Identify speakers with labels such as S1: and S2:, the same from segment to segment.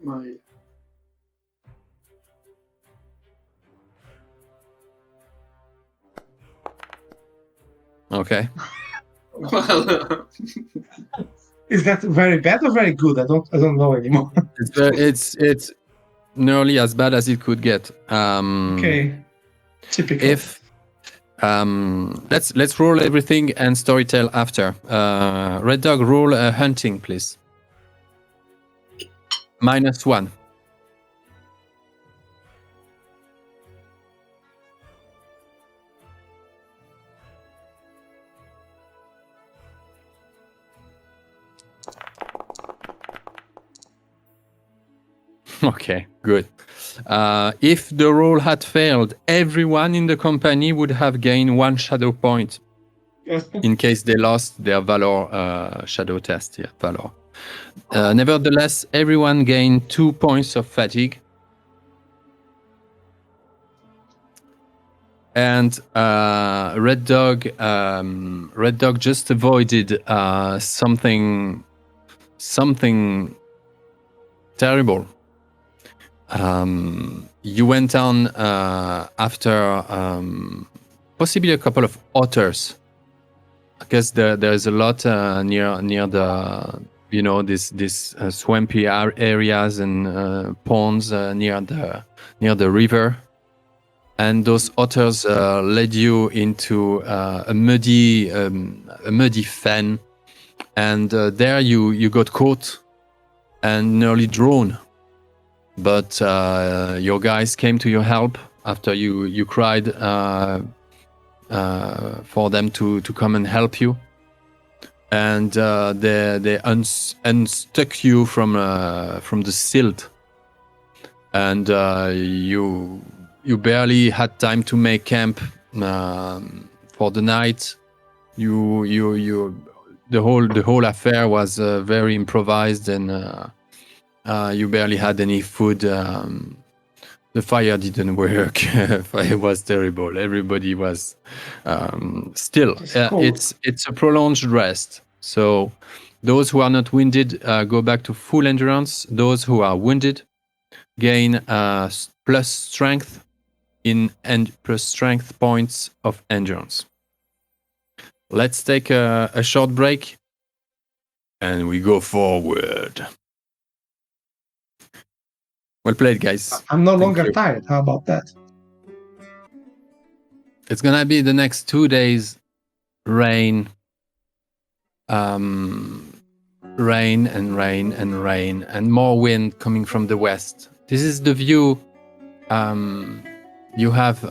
S1: my.
S2: Okay.
S1: Well,
S3: Is that very bad or very good? I don't know anymore.
S2: It's nearly as bad as it could get.
S3: Okay. Typical.
S2: If let's roll everything and storytell after. Red Dog, roll hunting, please. -1. Okay, good. If the roll had failed, everyone in the company would have gained 1 shadow point in case they lost their Valor shadow test. Yeah, Valor. Nevertheless, everyone gained 2 points of fatigue. And Red Dog just avoided something terrible. You went on after possibly a couple of otters. I guess there's a lot near the this swampy areas and ponds near the river. And those otters led you into a muddy fen, and there you got caught and nearly drowned. But your guys came to your help after you cried for them to come and help you, and they unstuck you from the silt, and you barely had time to make camp for the night. The whole affair was very improvised, and you barely had any food. The fire didn't work. Fire was terrible. Everybody was still. It's a prolonged rest. So those who are not wounded go back to full endurance. Those who are wounded gain plus strength plus strength points of endurance. Let's take a short break, and we go forward. Well played, guys.
S3: I'm no longer tired. How about that?
S2: It's gonna be the next 2 days, rain and rain and rain, and more wind coming from the west. This is the view you have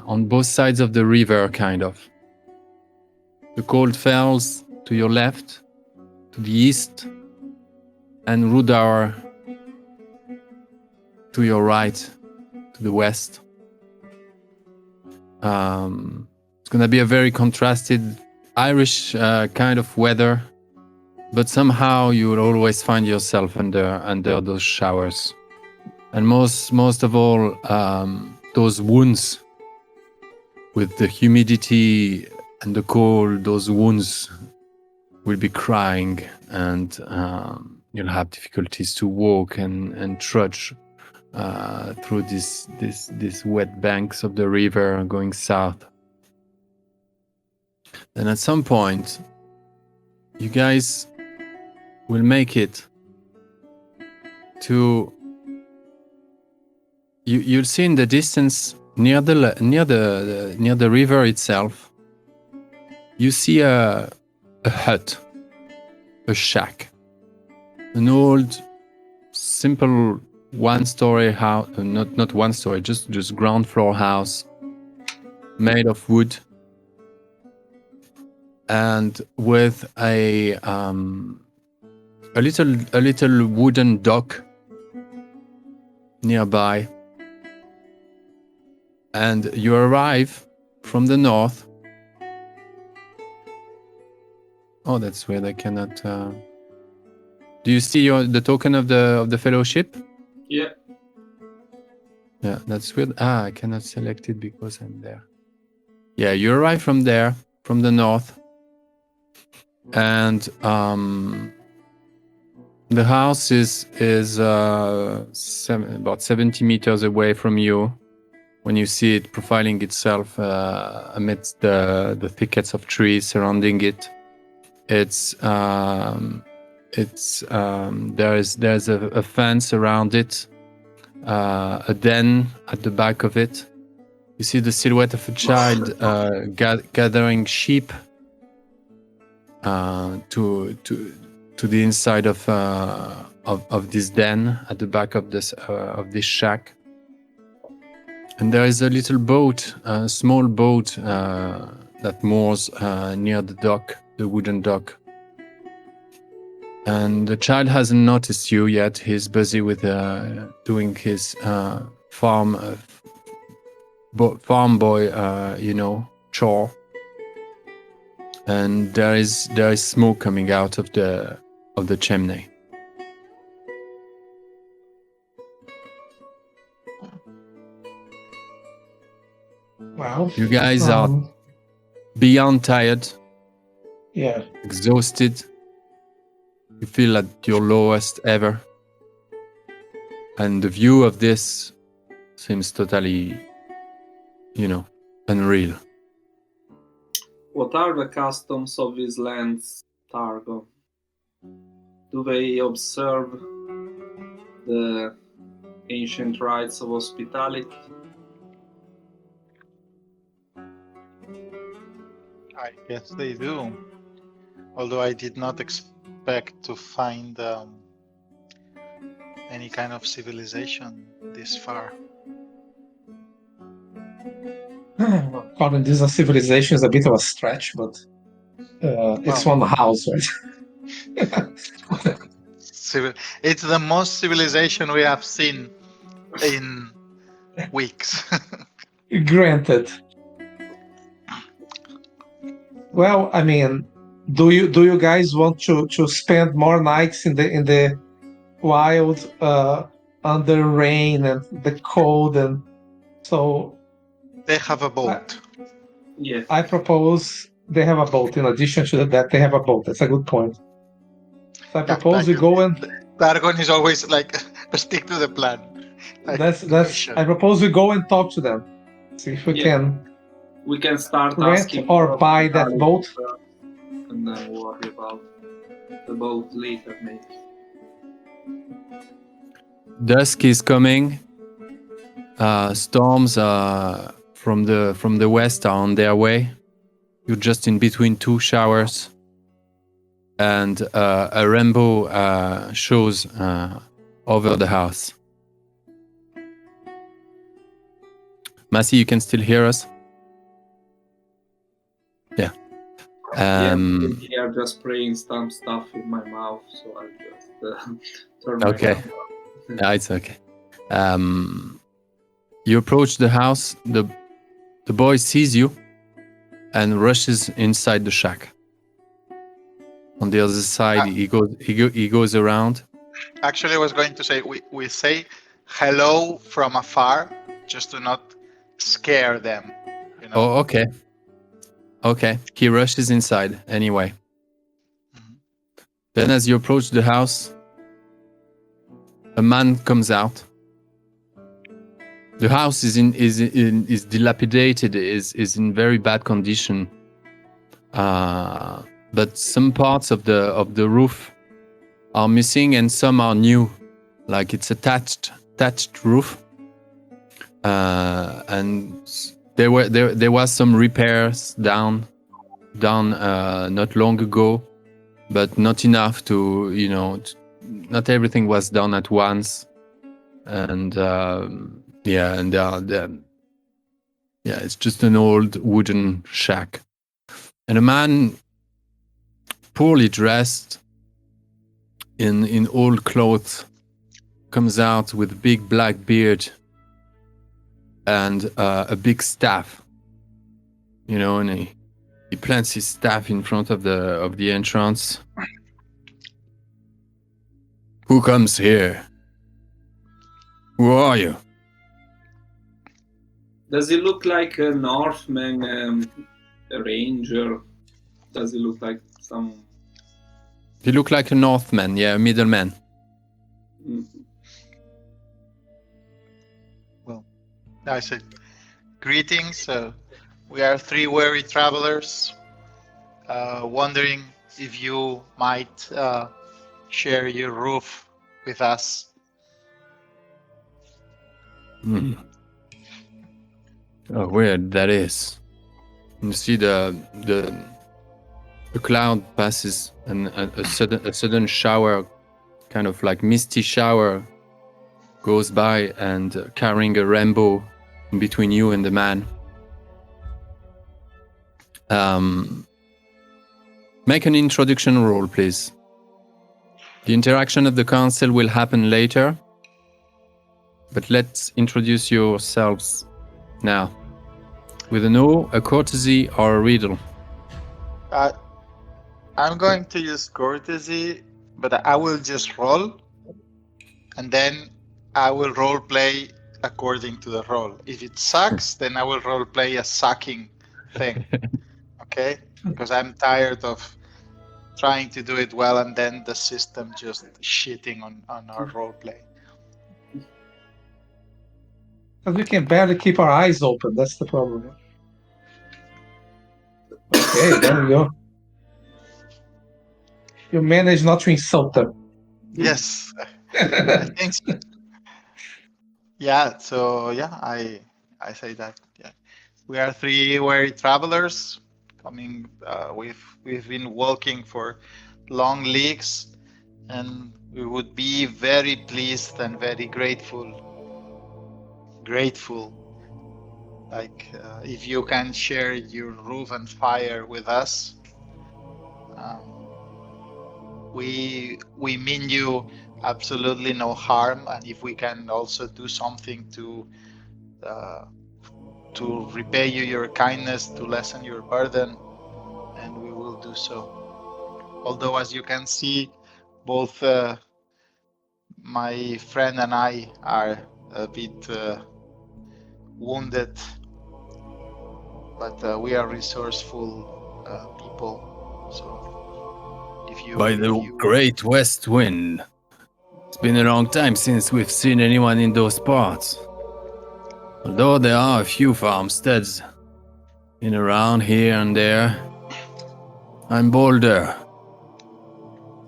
S2: on both sides of the river, kind of. The cold fells to your left, to the east, and Rudar to your right, to the west. It's going to be a very contrasted Irish kind of weather, but somehow you will always find yourself under those showers. And most of all, those wounds with the humidity and the cold, those wounds will be crying, and you'll have difficulties to walk and trudge through these wet banks of the river going south. Then at some point, you guys will make it to. You'll see in the distance near the river itself. You see a hut, a shack, an old, simple one-story house. Not one story, just ground floor house, made of wood, and with a little wooden dock nearby. And you arrive from the north. Oh, that's weird. I cannot. Do you see the token of the fellowship?
S1: Yeah.
S2: Yeah, that's weird. I cannot select it because I'm there. Yeah, you arrive from there, from the north, and The house is about 70 meters away from you. When you see it profiling itself amidst the thickets of trees surrounding it, there's a fence around it, a den at the back of it. You see the silhouette of a child gathering sheep to the inside of this den at the back of this shack. And there is a little boat, a small boat that moors near the dock, the wooden dock. And the child hasn't noticed you yet. He's busy with doing his farm boy, chore. And there is smoke coming out of the chimney.
S3: Wow.
S2: You guys are beyond tired,
S3: Yeah.
S2: exhausted. You feel at your lowest ever. And the view of this seems totally, unreal.
S1: What are the customs of these lands, Targo? Do they observe the ancient rites of hospitality?
S4: I guess they do. Although I did not expect to find any kind of civilization this far.
S3: Calling this a civilization is a bit of a stretch, but it's one house, right?
S4: It's the most civilization we have seen in weeks.
S3: Granted. Well, I mean, do you guys want to spend more nights in the wild under rain and the cold, and so
S4: They have a boat.
S1: Yeah.
S3: I propose they have a boat. In addition to that, they have a boat. That's a good point. So I propose we go and
S4: Dargon is always like stick to the plan. Like,
S3: that's I propose we go and talk to them. See if we can
S1: We can start
S3: rent
S1: asking
S3: or
S1: for
S3: buy that
S1: hospitality
S3: boat.
S1: first, and then worry about the boat later, maybe.
S2: Dusk is coming. Storms from the west are on their way. You're just in between two showers, and a rainbow shows over the house. Massey, you can still hear us? Yeah.
S1: Yeah, just spraying some stuff in my mouth, so I just turn my
S2: Okay.
S1: mouth off.
S2: Yeah, it's okay. You approach the house. The boy sees you and rushes inside the shack. On the other side, he goes around.
S4: Actually, I was going to say we say hello from afar just to not scare them.
S2: Oh, okay. Okay. He rushes inside anyway.
S4: Mhm.
S2: Then, as you approach the house, a man comes out. The house is dilapidated, is in very bad condition. But some parts of the roof are missing and some are new, like it's attached roof. And there was some repairs done not long ago, but not enough to not everything was done at once. And it's just an old wooden shack. And a man, poorly dressed, in old clothes, comes out with a big black beard and a big staff. And he plants his staff in front of the entrance. Who comes here? Who are you?
S1: Does he look like a Northman, a ranger? Does he look like some...
S2: He looked like a Northman, yeah, a middleman.
S4: Well, I said, greetings. We are three weary travelers, wondering if you might share your roof with us.
S2: Oh, weird that is. You see the cloud passes and a sudden shower, kind of like misty shower, goes by and carrying a rainbow between you and the man. Make an introduction roll, please. The interaction of the council will happen later, but let's introduce yourselves now. With an O, a courtesy, or a riddle.
S4: I'm going to use courtesy, but I will just roll, and then I will role play according to the roll. If it sucks, then I will role play a sucking thing. Okay? Because I'm tired of trying to do it well and then the system just shitting on our role play.
S3: Because we can barely keep our eyes open. That's the problem. Okay, there we go. You managed not to insult them.
S4: Yes, I think so. Yeah, so yeah, I say that. Yeah, we are three weary travelers coming. We've been walking for long leagues, and we would be very pleased and very grateful. Like if you can share your roof and fire with us. We mean you absolutely no harm, and if we can also do something to repay you your kindness, to lessen your burden, and we will do so. Although, as you can see, both my friend and I are a bit wounded, but we are resourceful people. So
S2: By the great west wind. It's been a long time since we've seen anyone in those parts. Although there are a few farmsteads in around here and there. I'm Boulder.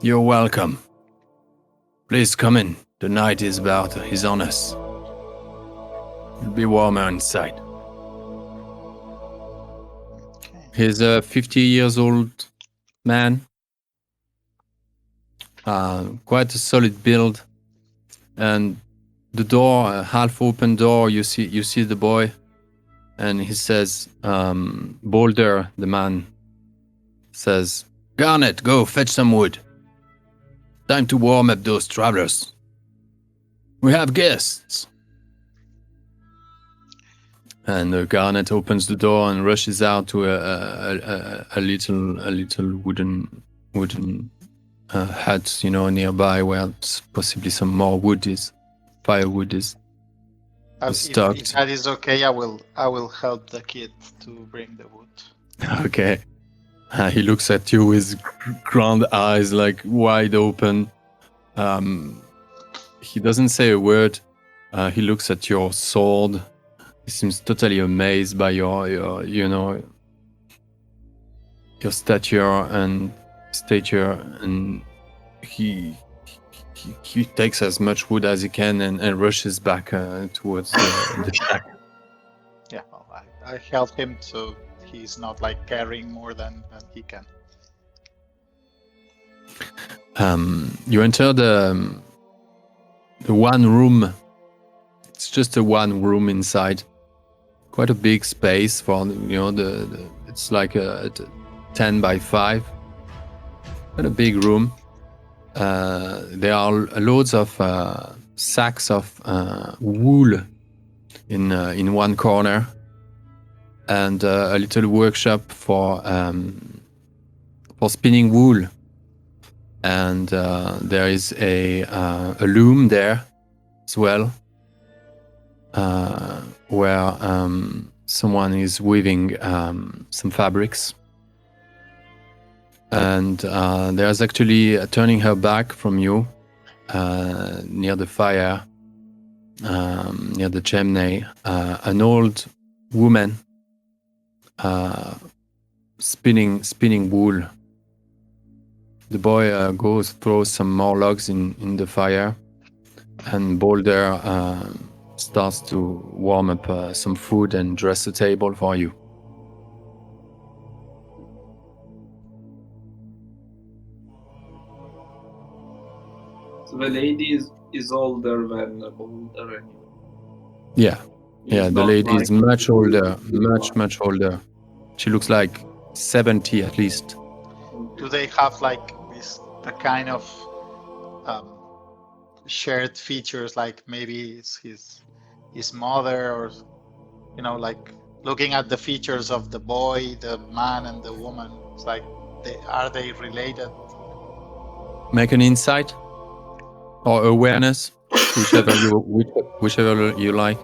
S2: You're welcome. Please come in. The night is on us. It'll be warmer inside. He's a 50 years old man. Quite a solid build, and the door, a half-open door. You see the boy, and he says, "Boulder." The man says, "Garnet, go fetch some wood. Time to warm up those travelers. We have guests." And Garnet opens the door and rushes out to a little wooden hut, nearby where possibly some more firewood is.
S4: If that is okay, I will help the kid to bring the wood.
S2: Okay. He looks at you with grand eyes, like wide open. He doesn't say a word. He looks at your sword. He seems totally amazed by your stature, and he takes as much wood as he can and rushes back towards the shack.
S4: Yeah, well, I help him so he's not like carrying more than he can.
S2: You enter the one room. It's just a one room inside. Quite a big space for it's like a 10 by 5. Quite a big room. There are loads of sacks of wool in one corner, and a little workshop for spinning wool. And there is a loom there as well, where someone is weaving some fabrics. and there's actually turning her back from you near the fire, near the chimney, an old woman spinning wool. The boy goes throw some more logs in the fire, and Boulder starts to warm up some food and dress the table for you.
S1: So the lady is older than Boulder anyway.
S2: Yeah,
S1: It's
S2: the
S1: not
S2: lady is
S1: like-
S2: much older, much older. She looks like 70 at least.
S4: Do they have like the kind of shared features, like maybe it's his mother, or like looking at the features of the boy, the man, and the woman? It's like, are they related?
S2: Make an insight or awareness, whichever you like.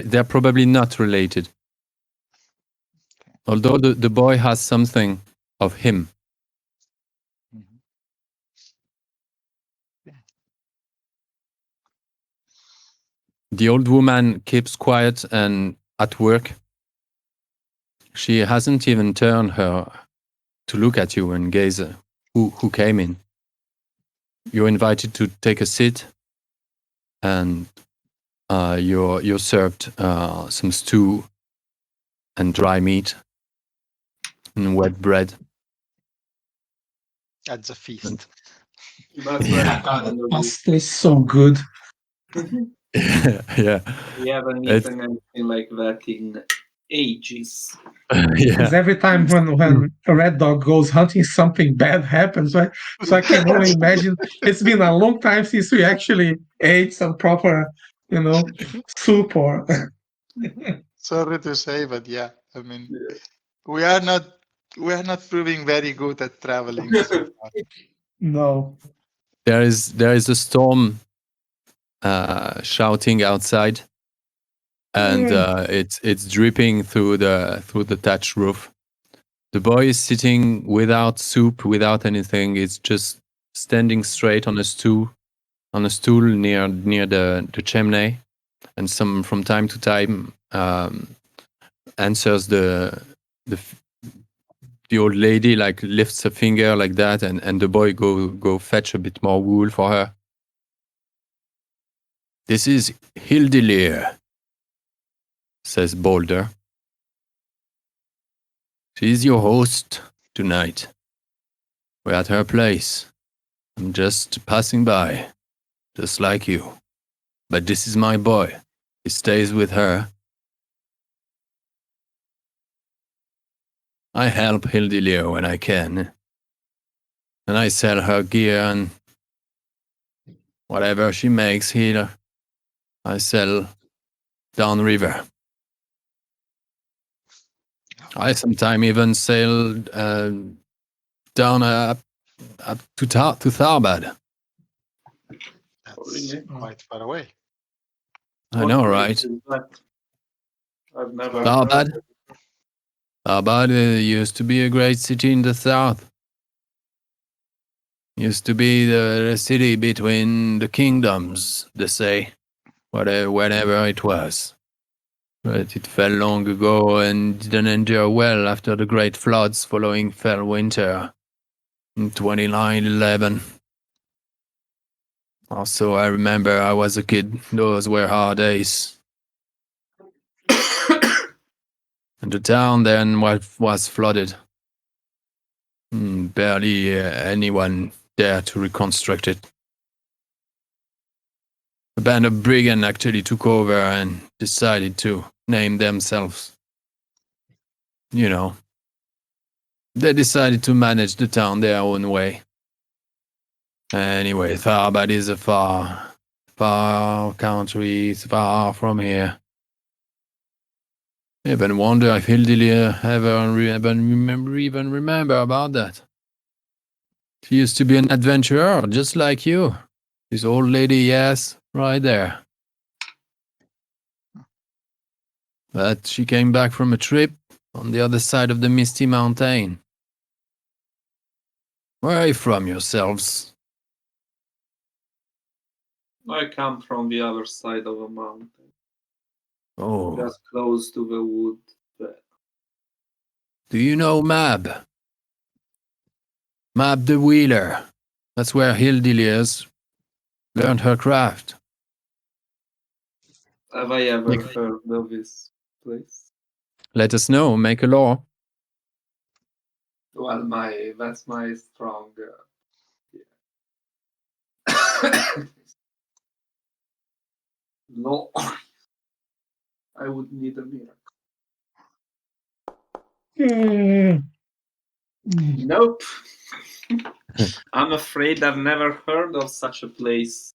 S2: They're probably not related. Although the boy has something of him.
S4: Mhm.
S2: The old woman keeps quiet and at work. She hasn't even turned her to look at you and gaze who came in. You're invited to take a seat, and you're served some stew and dry meat and wet bread.
S4: That's a feast.
S1: That's very kind of you.
S3: Must taste so good.
S2: Yeah.
S1: We haven't eaten anything like that in ages.
S3: Because every time when a red dog goes hunting, something bad happens, right? So I can only imagine it's been a long time since we actually ate some proper, soup or.
S4: Sorry to say, but yeah, I mean, we are not proving very good at traveling so far.
S3: No.
S2: There is a storm shouting outside, and it's dripping through the thatched roof. The boy is sitting without soup, without anything. It's just standing straight on a stool near the chimney, and from time to time answers the old lady, like lifts a finger like that, and the boy go fetch a bit more wool for her. This is Hildeleer, says Boulder. She's your host tonight. We're at her place. I'm just passing by, just like you. But this is my boy. He stays with her. I help Hildeleer when I can. And I sell her gear and whatever she makes here, I sell downriver. I sometimes even sail down up to Tharbad.
S4: That's quite far away.
S2: I know, right?
S1: I've never
S2: Tharbad?
S1: heard.
S2: Tharbad used to be a great city in the south. Used to be the city between the kingdoms, they say, whenever it was. But it fell long ago and didn't endure well after the great floods following fell winter in 2911. Also, I remember I was a kid. Those were hard days. And the town then was flooded. Barely anyone dared to reconstruct it. A band of brigands actually took over and decided to name themselves. They decided to manage the town their own way. Anyway, Tharbad is a far country. It's far from here. I even wonder if Hildeleer even remember about that. She used to be an adventurer, just like you. This old lady, yes, right there. But she came back from a trip on the other side of the misty mountain. Where are you from yourselves?
S1: I come from the other side of a mountain,
S2: Oh,
S1: just close to the wood. There.
S2: do you know Mab? Mab the Wheeler. That's where Hildeliers learned her craft.
S1: Have I ever heard of this place?
S2: Let us know, make a law.
S1: Well, that's my strong. No, I would need a miracle. Nope. I'm afraid I've never heard of such a place.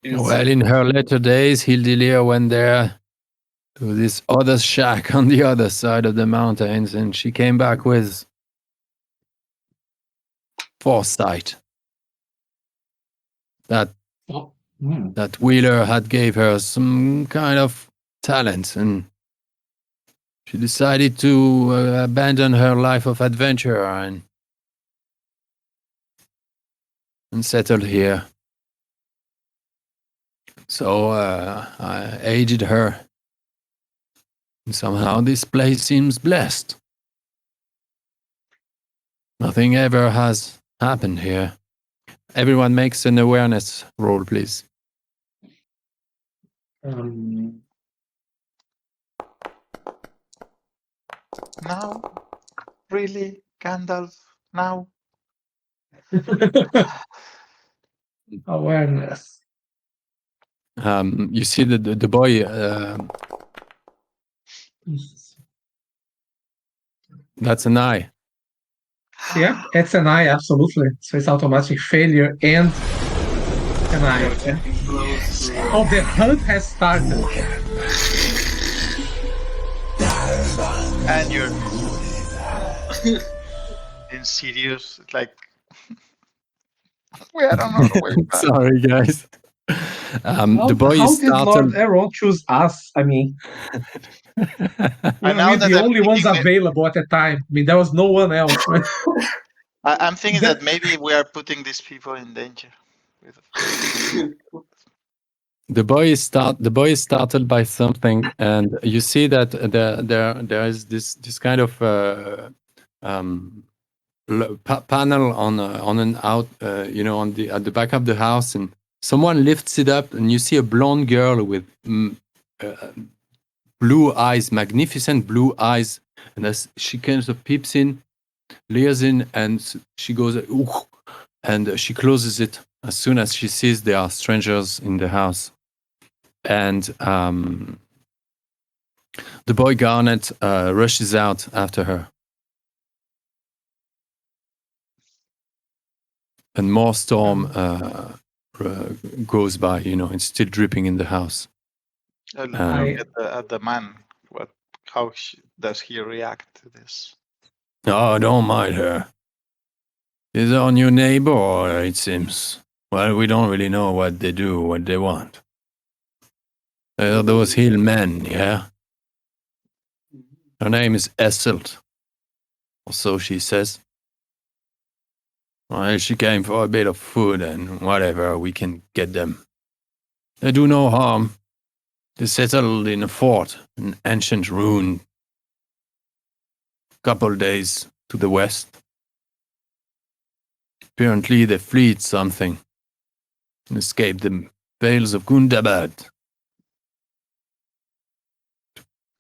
S2: Well, in her later days, Hildelier went there to this other shack on the other side of the mountains, and she came back with foresight. That Wheeler had gave her some kind of talent, and she decided to abandon her life of adventure and settled here. So I aided her. And somehow this place seems blessed. Nothing ever has happened here. Everyone makes an awareness roll, please.
S4: Now? Really? Gandalf? Now?
S3: Awareness.
S2: You see the boy. That's an eye.
S3: Yeah, it's an eye, absolutely. So it's automatic failure and an eye. Okay? Oh, the hunt has started.
S4: And you're insidious, like we are on our way back.
S2: Sorry, guys. The boy
S3: how
S2: is
S3: did Lord
S2: startled.
S3: Aaron choose us? I mean,
S4: now
S3: we're
S4: that
S3: the
S4: I'm
S3: only ones
S4: thinking
S3: available at the time. I mean, there was no one else, right?
S4: I'm thinking that maybe we are putting these people in danger.
S2: The boy is startled by something, and you see that there is this kind of panel on an out, on at the back of the house, and someone lifts it up, and you see a blonde girl with blue eyes, magnificent blue eyes, and as she kind of peeps in, leers in, and she goes, "Ooh," and she closes it as soon as she sees there are strangers in the house. And the boy Garnet rushes out after her. And more storm goes by, it's still dripping in the house.
S4: Look at the man. How does he react to this?
S2: Oh, don't mind her. Is our new neighbor, it seems. Well, we don't really know what they do, what they want. They're those hill men, yeah? Her name is Esselt, or so she says. Well, she came for a bit of food and whatever we can get them. They do no harm. They settled in a fort, an ancient ruin, couple days to the west. Apparently they fled something and escaped the vales of Gundabad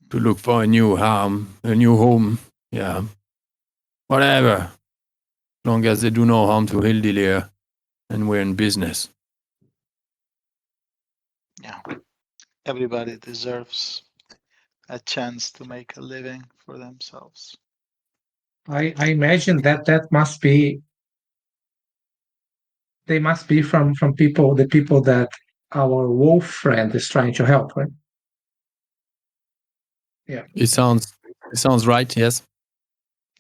S2: to look for a new home, yeah. Whatever, as long as they do no harm to Hildelier and we're in business.
S4: Yeah, everybody deserves a chance to make a living for themselves.
S3: I imagine that must be. They must be from the people that our wolf friend is trying to help, right? Yeah.
S2: It sounds right, yes.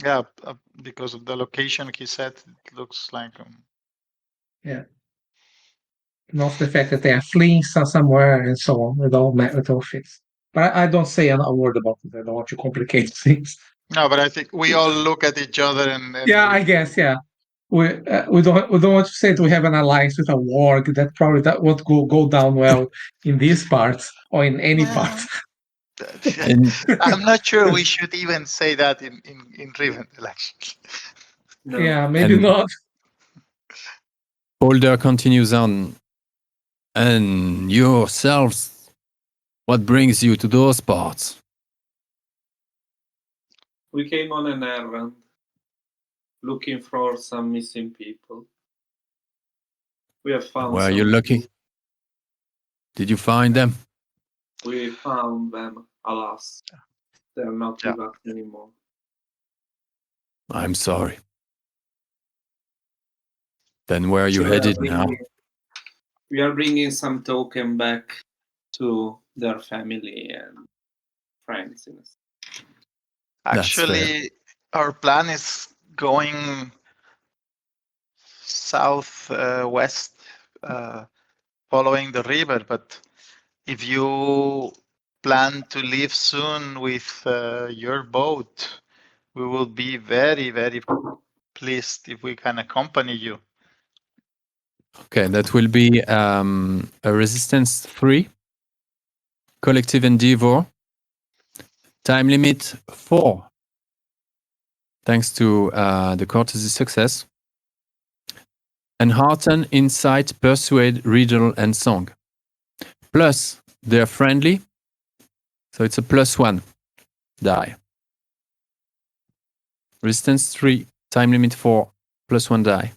S4: Yeah, because of the location he said, it looks like.
S3: Yeah. and also the fact that they are fleeing somewhere and so on. It all fits. But I don't say a word about it. I don't want to complicate things.
S4: No, but I think we all look at each other and
S3: Yeah, I guess. Yeah, we don't want to say that we have an alliance with a warg. That probably that won't go down well in these parts or in any part.
S2: And
S4: I'm not sure we should even say that in Rivendell, actually.
S1: No.
S3: Yeah, maybe
S2: And-
S3: not.
S2: Holder continues on. And yourselves, what brings you to those parts?
S1: We came on an errand looking for some missing people. We have found
S2: Were
S1: some.
S2: you lucky? Did you find them?
S1: We found them, alas. They're not
S4: Yeah.
S1: with us anymore.
S2: I'm sorry. Then where are you
S1: We are
S2: headed now?
S1: We are bringing some token back to their family and friends.
S4: Actually, our plan is going southwest, following the river. But if you plan to leave soon with your boat, we will be very, very pleased if we can accompany you.
S2: Okay, that will be a resistance 3, collective endeavor, time limit 4. Thanks to the courtesy success. And hearten, insight, persuade, riddle, and song. Plus, they're friendly, so it's a +1 die. Resistance 3, time limit 4, +1 die.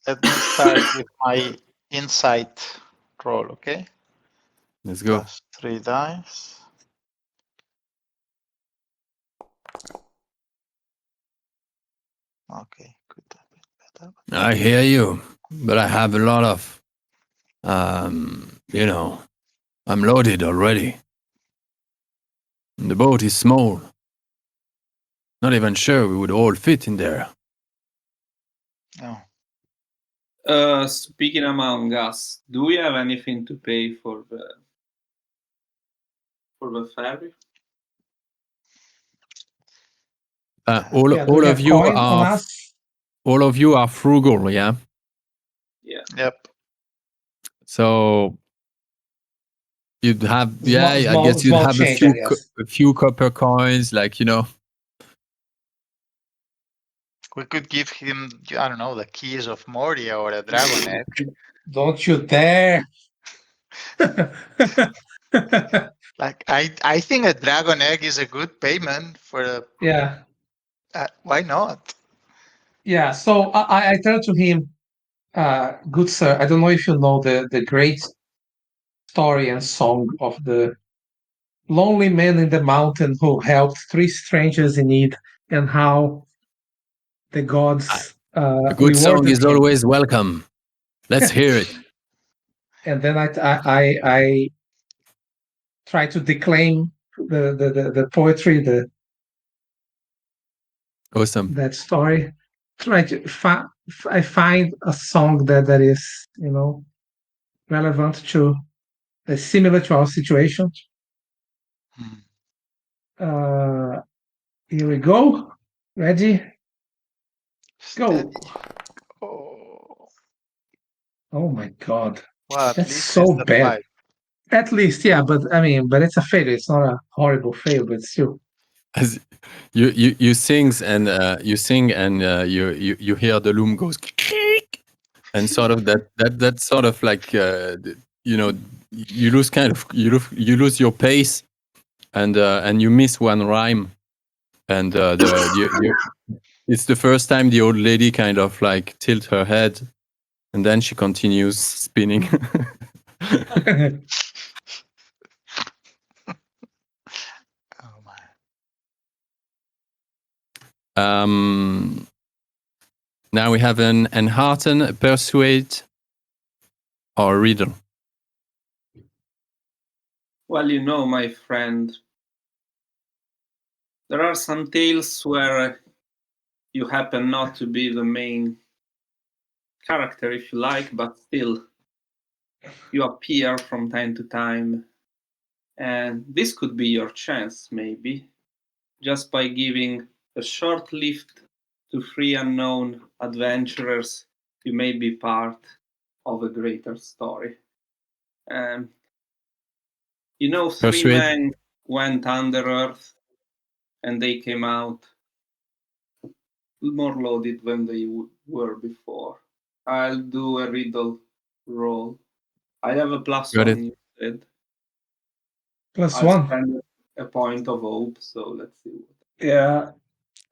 S4: Let me start with my insight roll, okay?
S2: Let's go.
S4: +3 dice. Okay, could have been better.
S2: I hear you, but I have a lot of, I'm loaded already. The boat is small. Not even sure we would all fit in there.
S4: No.
S1: Speaking among us, do we have anything to pay for the ferry?
S2: All
S3: Do we
S2: of
S3: have
S2: you
S3: coin on
S2: are
S3: us?
S2: all of you are frugal, yeah.
S1: Yeah.
S4: Yep.
S2: So you'd have, I
S3: Small-
S2: guess you'd
S3: small
S2: have
S3: change, I guess.
S2: a few copper coins, like
S4: We could give him, I don't know, the keys of Moria or a dragon egg.
S3: Don't you dare!
S4: Like I think a dragon egg is a good payment for a.
S3: Yeah.
S4: Why not?
S3: Yeah, so I turn to him, good sir. I don't know if you know the great story and song of the lonely man in the mountain who helped 3 strangers in need, and how the gods
S2: a good song
S3: rewarded
S2: is
S3: him.
S2: always welcome. Let's hear it.
S3: And then I try to declaim the poetry,
S2: Awesome.
S3: that story. Try to I find a song that is relevant to similar to our situation. Here we go. Ready? Go.
S4: Steady. Oh,
S3: Oh my god.
S4: well, at
S3: That's
S4: least
S3: so
S4: it's a
S3: bad.
S4: 5.
S3: At least, yeah, but it's a failure. It's not a horrible fail, but still.
S2: As you sing and you hear the loom goes and sort of that sort of like you lose you lose your pace and you miss one rhyme and it's the first time the old lady kind of like tilt her head and then she continues spinning.
S4: Oh my.
S2: Now we have an enhearten, a persuade, or a riddle.
S1: Well, my friend, there are some tales where you happen not to be the main character if you like, but still, you appear from time to time, and this could be your chance, maybe, just by giving a short lift to 3 unknown adventurers. You may be part of a greater story. You know, 3
S2: Persuade.
S1: men went under earth, and they came out more loaded than they were before. I'll do a riddle roll. I have a plus
S2: Got it.
S1: 1 instead.
S3: Plus
S1: I'll
S3: 1.
S1: spend a point of hope, so let's see.
S3: Yeah.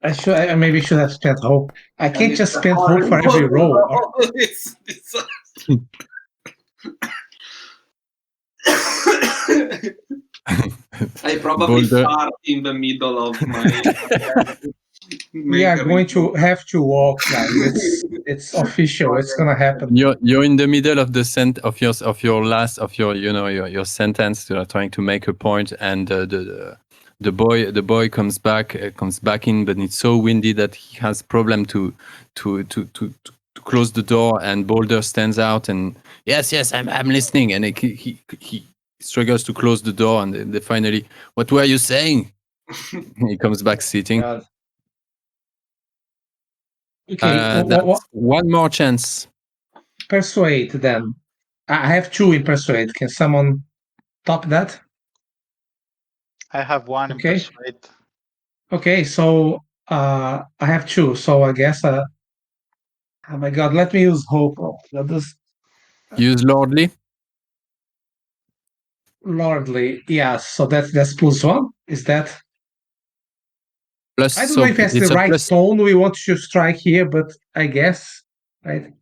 S3: I maybe should have spent hope. I
S1: And
S3: can't
S1: it's
S3: just
S1: a
S3: spend hope for every
S1: horrible
S3: roll.
S1: roll. I probably
S2: Boulder.
S1: fart in the middle of my.
S3: We are going to have to walk, guys. It's official. It's gonna happen.
S2: You're in the middle of the your sentence. You're trying to make a point, and the boy comes back in, but it's so windy that he has problem to close the door, and Boulder stands out and yes, I'm listening, and he struggles to close the door, and they finally, what were you saying? He comes back sitting.
S3: God. Okay,
S2: That's one more chance.
S3: Persuade then. I have 2 in persuade. Can someone top that?
S4: I have 1 in
S3: Okay.
S4: persuade.
S3: Okay, so I have 2. So I guess oh my God, let me use hope. Oh,
S2: Use Lordly.
S3: Lordly, yes. So that's plus 1. Is that?
S2: Plus,
S3: I don't know if that's the right tone we want to strike here, but I guess, right?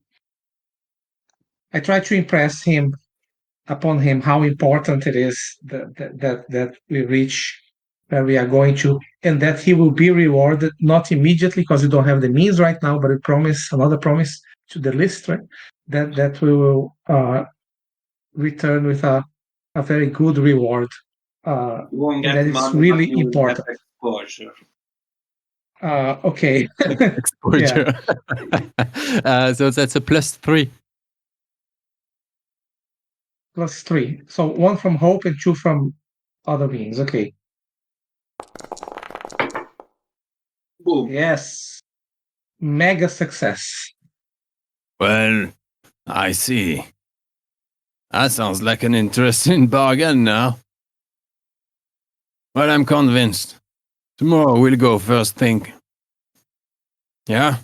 S3: I try to impress him upon him how important it is that we reach where we are going to, and that he will be rewarded, not immediately because we don't have the means right now, but we promise another promise to the list, right? That we will return with a very good reward.
S1: You won't
S3: And
S1: get
S3: that is
S1: money,
S3: really
S1: but you will
S3: important.
S1: get exposure.
S3: Okay.
S2: Exposure. So that's a +3.
S3: +3. So 1 from hope and 2 from other means. Okay.
S1: Boom.
S3: Yes. Mega success.
S2: Well, I see. That sounds like an interesting bargain now. Well, I'm convinced. Tomorrow we'll go first thing. Yeah?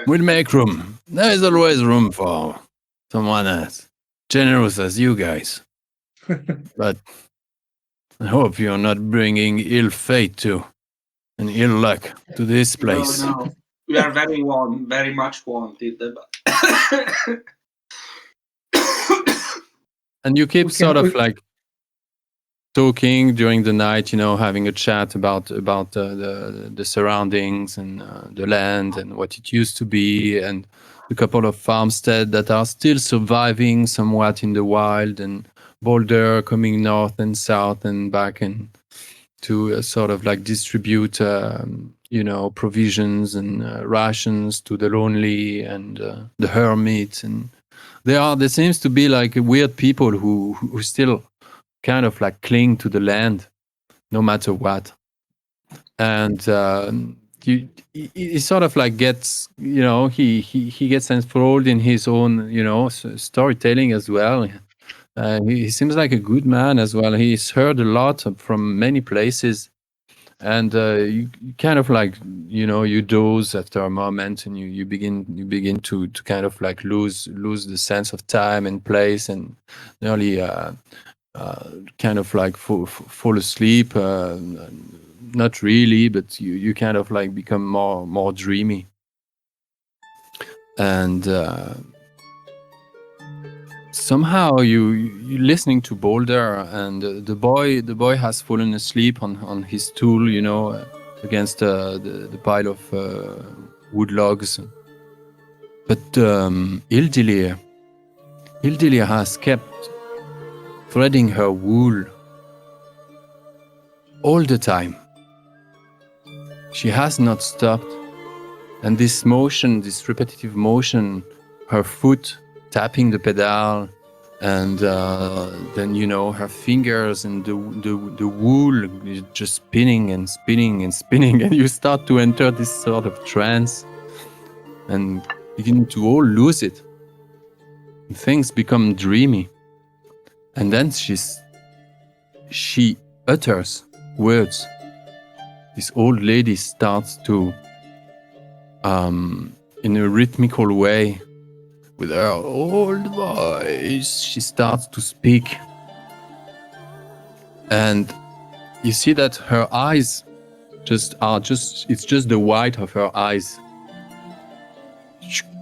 S2: We'll make room. There is always room for someone as generous as you guys. But I hope you're not bringing ill fate and ill luck to this place.
S1: No. We are very much wanted.
S2: And you keep like talking during the night, having a chat about the surroundings and the land and what it used to be, and a couple of farmsteads that are still surviving somewhat in the wild, and Boulder coming north and south and back and to sort of like distribute provisions and rations to the lonely and the hermits. And there seems to be like weird people who still kind of like cling to the land no matter what. And he sort of like gets, he gets enthralled in his own, storytelling as well. He seems like a good man as well. He's heard a lot from many places, and you kind of like, you doze after a moment, and you begin to kind of like lose the sense of time and place, and nearly kind of like fall asleep. Not really, but you kind of like become more dreamy. And somehow you listening to Boulder, and the boy has fallen asleep on his stool, against the pile of wood logs. But Hildelir has kept threading her wool all the time. She has not stopped, and this repetitive motion, her foot tapping the pedal, and then her fingers and the wool is just spinning and spinning and spinning, and you start to enter this sort of trance and begin to all lose it. Things become dreamy, and then she utters words. This old lady starts to, in a rhythmical way, with her old voice, she starts to speak. And you see that her eyes it's just the white of her eyes.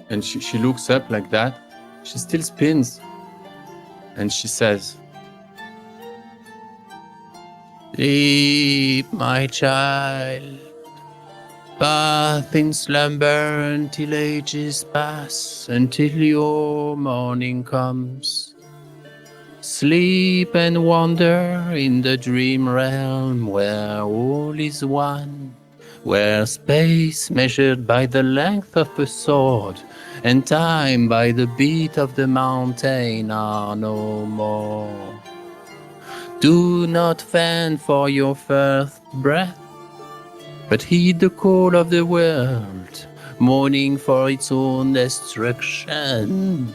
S2: And she looks up like that. She still spins. And she says, "Sleep, my child. Bath in slumber until ages pass, until your morning comes. Sleep and wander in the dream realm where all is one, where space measured by the length of a sword and time by the beat of the mountain are no more. Do not fend for your first breath, but heed the call of the world, mourning for its own destruction.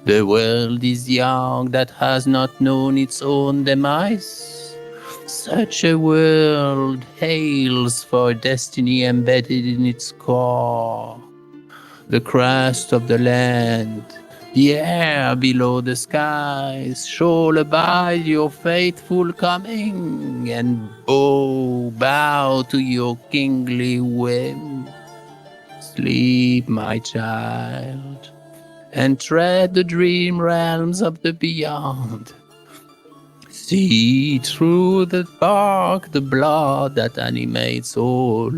S2: The world is young that has not known its own demise. Such a world hails for destiny embedded in its core. The crust of the land, the air below the skies, shall abide your faithful coming, and bow to your kingly whim. Sleep, my child, and tread the dream realms of the beyond. See through the bark the blood that animates all.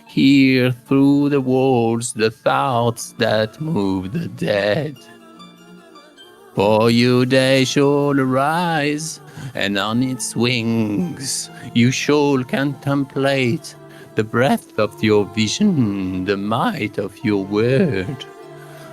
S2: Hear through the walls the thoughts that move the dead. For your day shall arise, and on its wings you shall contemplate the breadth of your vision, the might of your word.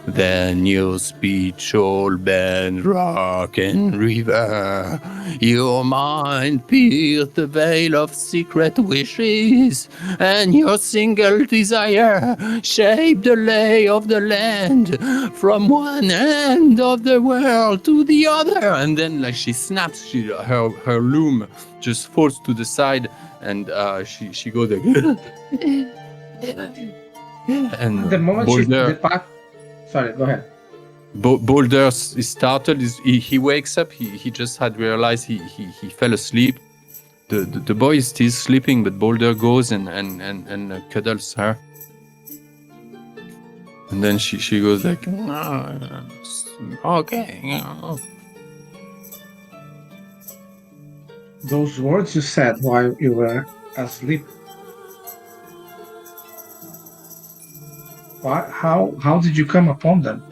S2: Then your speech shall bend rock and river, your mind pierce the veil of secret wishes, and your single desire shape the lay of the land from one end of the world to the other. And then, like, she snaps, her loom just falls to the side, and she goes like, and
S3: The moment
S2: Boulder.
S3: Sorry, go ahead.
S2: Boulder is startled. He wakes up. He just had realized he fell asleep. The boy is still sleeping, but Boulder goes and cuddles her. And then she goes like, okay.
S3: Those words you said while you were asleep. How did you come upon them?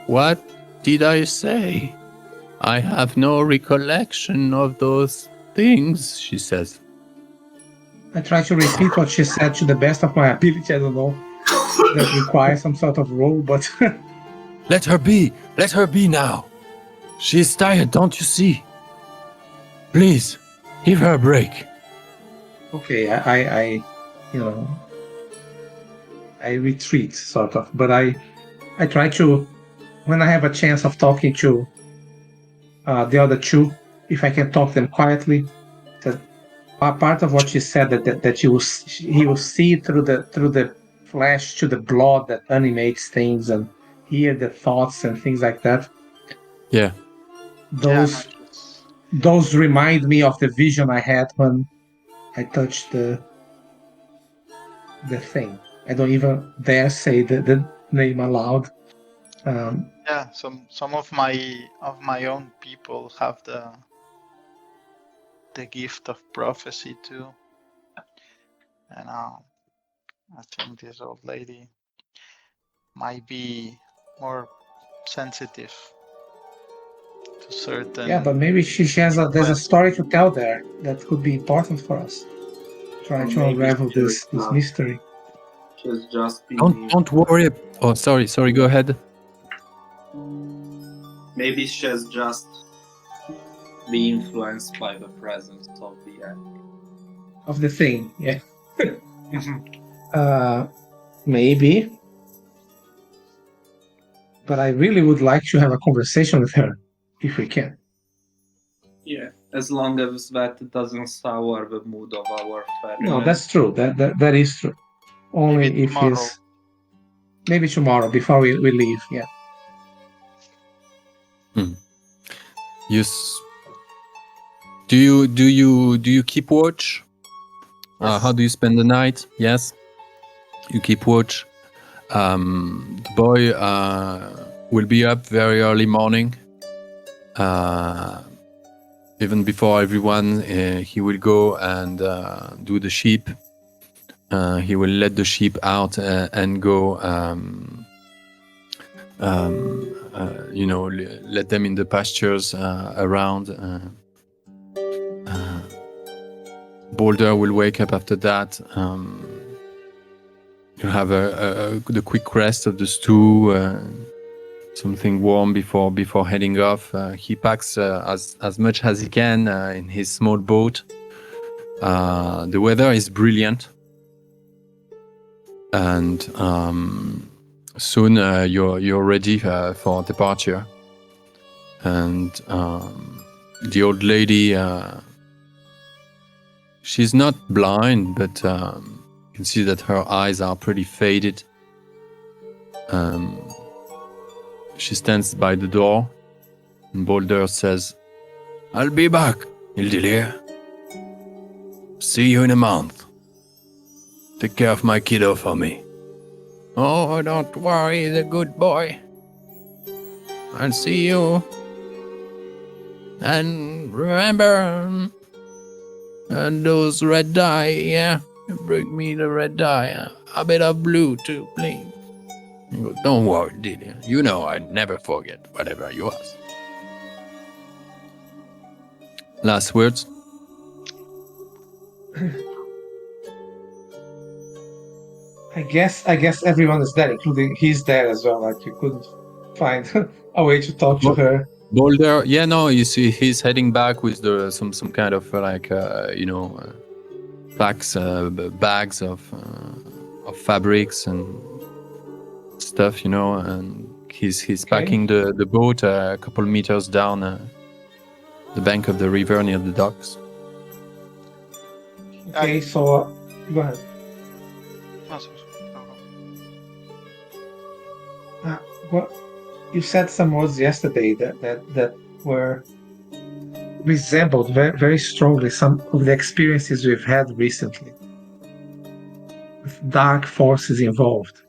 S2: What did I say? I have no recollection of those things, she says.
S3: I try to repeat what she said to the best of my ability. I don't know. That requires some sort of role, but
S2: Let her be now. She's tired, don't you see? Please, give her a break.
S3: okay, I retreat sort of, but I try to, when I have a chance of talking to the other two, if I can talk them quietly, that part of what she said that he will see through the flesh to the blood that animates things and hear the thoughts and things like that.
S2: Yeah.
S3: Those remind me of the vision I had when I touched the thing. I don't even dare say the name aloud.
S4: Yeah, some of my own people have the gift of prophecy too, and I think this old lady might be more sensitive to certain.
S3: Yeah, but maybe there's a story to tell there that could be important for us. try to
S1: Maybe
S3: unravel
S1: she
S3: this
S1: was,
S3: mystery.
S1: she's just been.
S2: Don't worry. Oh, sorry. Go ahead.
S1: Maybe she's just be influenced by the presence of the
S3: Of the thing, yeah. Maybe. But I really would like to have a conversation with her, if we can.
S1: Yeah, as long as that doesn't sour the mood of our ferryman.
S3: No, that's true. That is true. Only
S4: Maybe
S3: if
S4: tomorrow.
S3: he's maybe tomorrow before we leave. Yeah.
S2: Do you keep watch?
S4: Yes.
S2: How do you spend the night? Yes, you keep watch. The boy will be up very early morning. Even before everyone, he will go and do the sheep. He will let the sheep out and go. Let them in the pastures around. Boulder will wake up after that. You'll have the quick rest of the stew, something warm before heading off. He packs as much as he can in his small boat. The weather is brilliant, and soon you're ready for departure. And the old lady, she's not blind, but you can see that her eyes are pretty faded. She stands by the door, and Boulder says, "I'll be back, Ildilir. See you in a month. Take care of my kiddo for me." "Oh, don't worry, the good boy. I'll see you. And remember, those red dye, yeah? Bring me the red dye. A bit of blue too, please." He goes, "Don't worry, Delia. You know I'd never forget whatever you ask." Last words?
S3: I guess everyone is there, including he's there as well. Like you couldn't find a way to talk to her.
S2: Boulder, yeah, no, you see, he's heading back with some kind of bags of fabrics and stuff, and he's packing the boat a couple meters down the bank of the river near the docks.
S3: Okay, so go ahead. What you said some words yesterday that were resembled very, very strongly some of the experiences we've had recently with dark forces involved.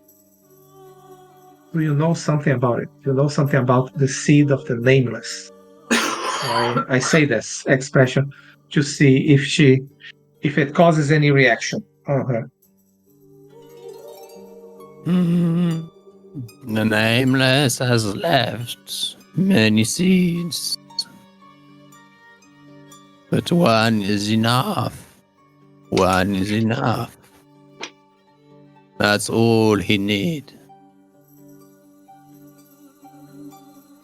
S3: Do you know something about it? Do you know something about the seed of the Nameless? I say this expression to see if it causes any reaction on her.
S2: The Nameless has left many seeds, but one is enough. One is enough. That's all he needs.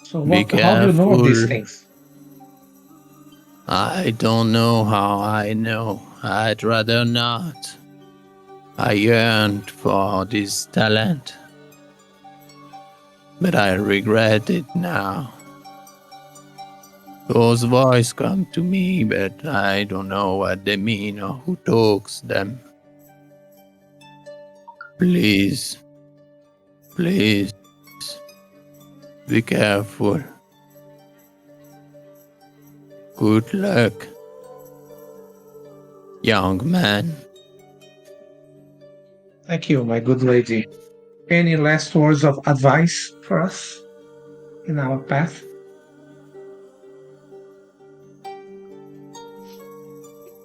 S3: So how do you know of these things?
S2: I don't know how I know. I'd rather not. I yearned for this talent, but I regret it now. Those voices come to me, but I don't know what they mean or who talks them. Please, be careful. Good luck, young man.
S3: Thank you, my good lady. Any last words of advice for us in our path?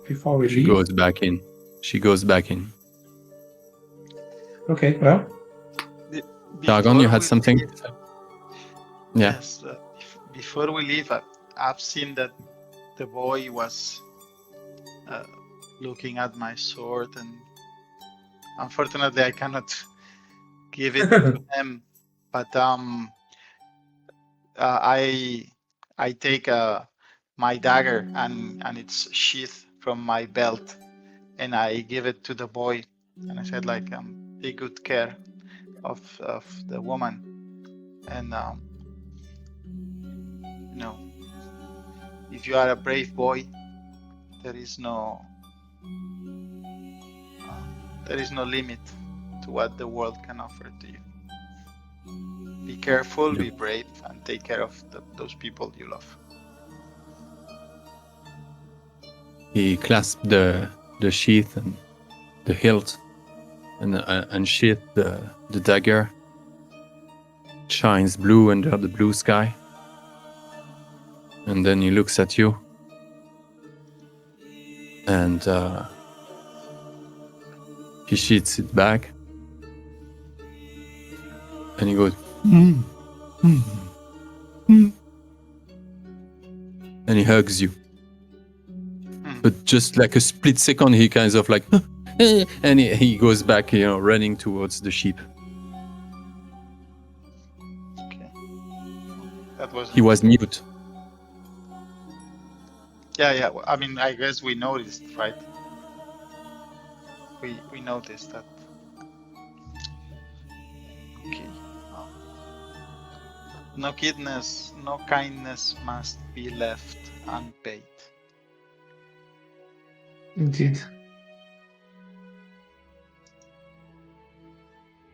S3: Before we leave?
S2: She goes back in.
S3: Okay, well.
S2: Targon, you had something? Yeah.
S4: Yes. Before we leave, I've seen that the boy was looking at my sword, and unfortunately I cannot give it to him. But I take my dagger and its sheath from my belt, and I give it to the boy, and I said like, take good care of the woman, and you know, if you are a brave boy, there is no limit to what the world can offer to you. Be careful, be brave, and take care of those people you love.
S2: He clasped the sheath and the hilt and unsheathed the dagger. It shines blue under the blue sky. And then he looks at you. And he sheets it back. And he goes, and he hugs you. But just like a split second, he kind of like, and he goes back, running towards the sheep.
S4: Okay. That was.
S2: He was mute.
S4: Yeah. I mean, I guess we noticed, right? We noticed that. Okay. No kindness must be left unpaid.
S3: Indeed.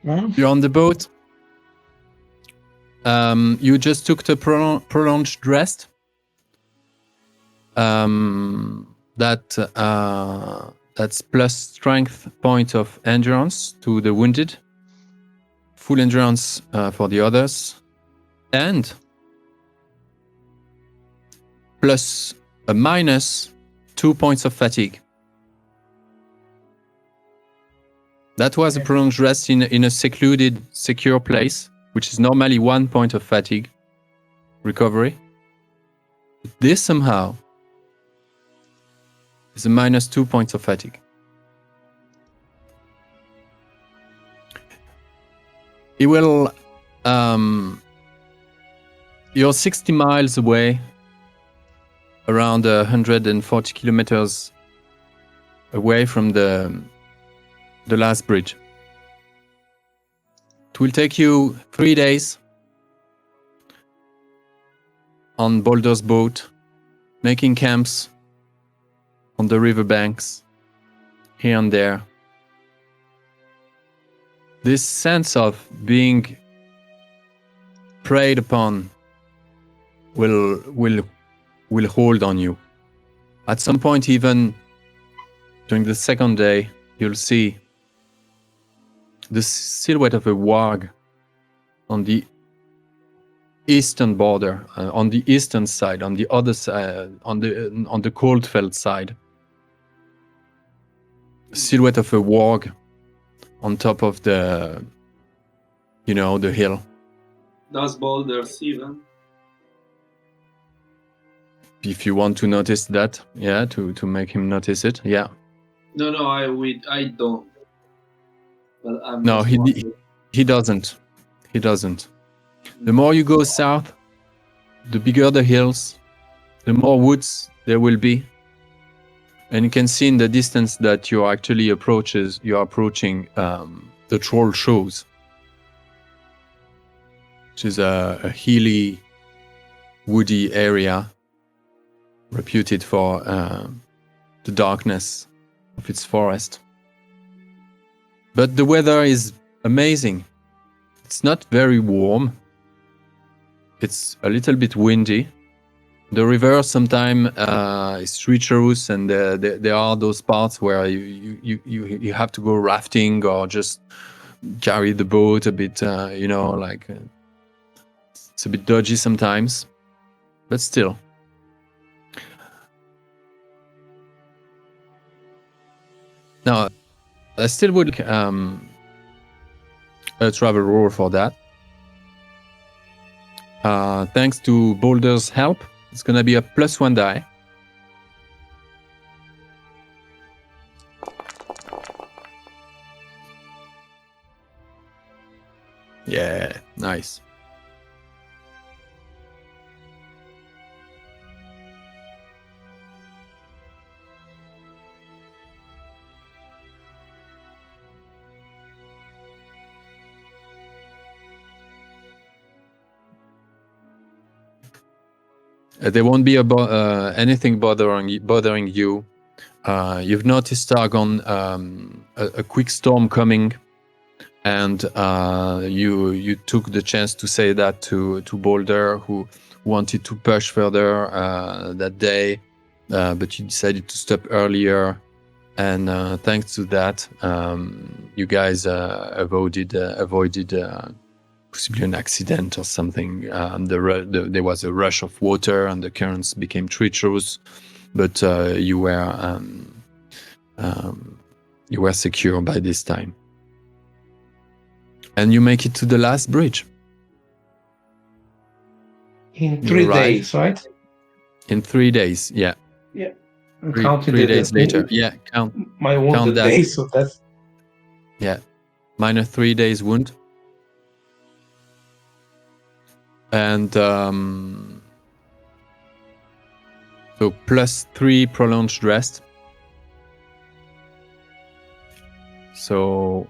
S3: Well,
S2: You're on the boat. You just took the prolonged rest. That's plus strength point of endurance to the wounded. Full endurance for the others. And plus a minus 2 points of fatigue. That was a prolonged rest in a secluded, secure place, which is normally 1 point of fatigue recovery. This somehow is a minus 2 points of fatigue. It will. You're 60 miles away, around 140 kilometers away from the last bridge. It will take you 3 days on Boulder's boat, making camps on the riverbanks, here and there. This sense of being preyed upon will hold on you. At some point, even during the second day, you'll see the silhouette of a warg on the eastern border, on the eastern side, on the other side, on the Coldfeld side. Silhouette of a warg on top of the hill.
S1: Does Boulder see them?
S2: If you want to notice that, to make him notice it, yeah.
S1: No, I don't. But I'm
S2: No,
S1: just
S2: he
S1: wondering.
S2: he doesn't. He doesn't. The more you go south, the bigger the hills, the more woods there will be. And you can see in the distance that you're approaching the Troll Shows, which is a hilly, woody area reputed for the darkness of its forest. But the weather is amazing. It's not very warm. It's a little bit windy. The river sometimes is treacherous, and there are those parts where you have to go rafting or just carry the boat a bit. It's a bit dodgy sometimes, but still. Now, I still would a travel roll for that. Thanks to Boulder's help, it's gonna be a +1 die. Yeah, nice. There won't be anything bothering you. You've noticed, Argon, a quick storm coming, and you took the chance to say that to Boulder, who wanted to push further that day, but you decided to stop earlier, and thanks to that, you guys avoided possibly an accident or something. There was a rush of water and the currents became treacherous, but you were secure by this time. And you make it to the last bridge.
S3: In 3 days, right?
S2: In 3 days, yeah.
S3: Yeah.
S2: 3 days later, yeah.
S3: My wounded
S2: that.
S3: day, so that's...
S2: Yeah. Minor 3 days wound. And so +3 prolonged rest. So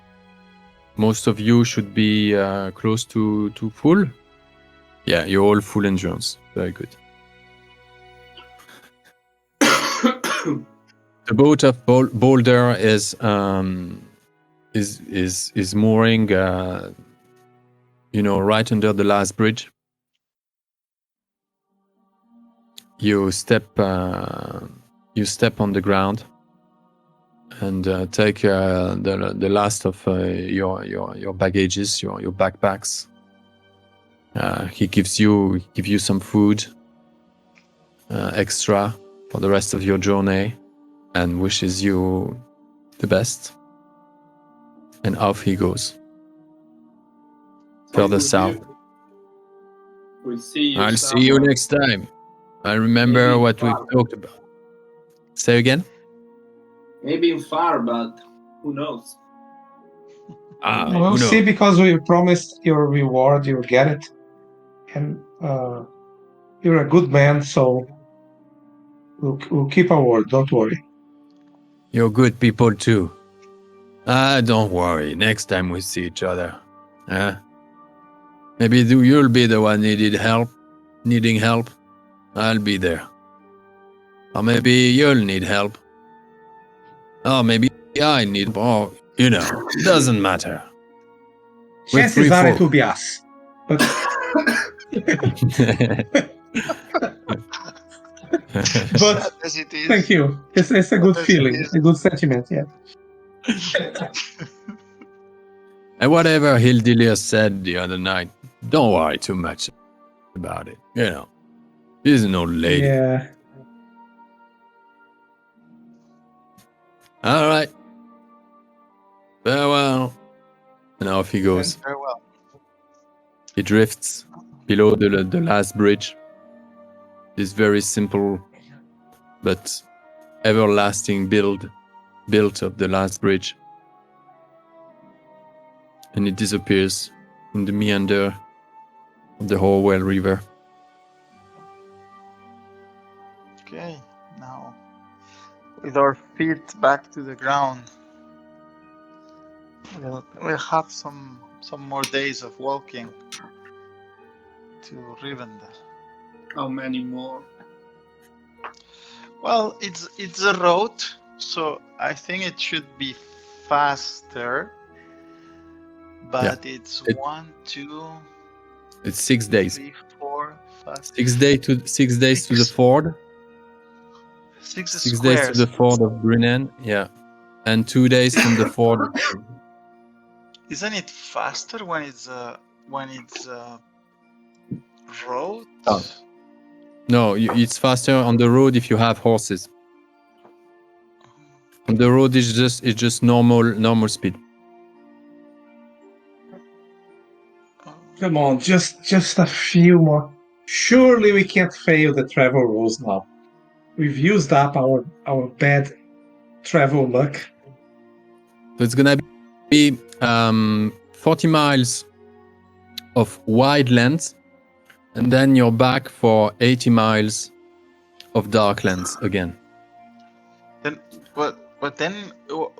S2: most of you should be close to full. Yeah, you're all full endurance. Very good. The boat of Boulder is mooring, right under the last bridge. You step on the ground and take the last of your baggages, your backpacks. He gives you some food extra for the rest of your journey, and wishes you the best. And off he goes. Further south.
S1: We'll see you.
S2: I'll see you next time. I remember
S1: Maybe
S2: what we've talked about. Say again?
S1: Maybe in far, but who knows?
S3: We'll see, because we promised your reward, you'll get it. And you're a good man, so we'll keep our word, don't worry.
S2: You're good people too. Don't worry. Next time we see each other. Maybe you'll be the one needing help. I'll be there. Or maybe you'll need help. Or maybe I need, or, doesn't matter.
S3: Chances are it will be us. But but
S4: As it is.
S3: thank you. It's a good feeling, a good sentiment, yeah.
S2: And whatever Hildelia said the other night, don't worry too much about it. She's an old lady.
S3: Yeah.
S2: All right. Farewell. And off he goes.
S4: Farewell.
S2: He drifts below the last bridge. This very simple but everlasting built of the last bridge. And it disappears in the meander of the Horwell River.
S4: Okay, now with our feet back to the ground, we'll have some more days of walking to Rivendell.
S1: How many more?
S4: Well, it's a road, so I think it should be faster. But it's 1, 2.
S2: It's 6 days.
S4: 3, 4, 5.
S2: 6 days to the ford. 6 days to the ford of Brennan. Yeah, and 2 days from the ford.
S4: Isn't it faster when it's road?
S2: Oh. No, it's faster on the road if you have horses. On the road, it's just normal speed.
S3: Come on, just a few more. Surely we can't fail the travel rules now. We've used up our bad travel luck.
S2: So it's gonna be 40 miles of wide lands, and then you're back for 80 miles of dark lands again.
S4: Then, but then,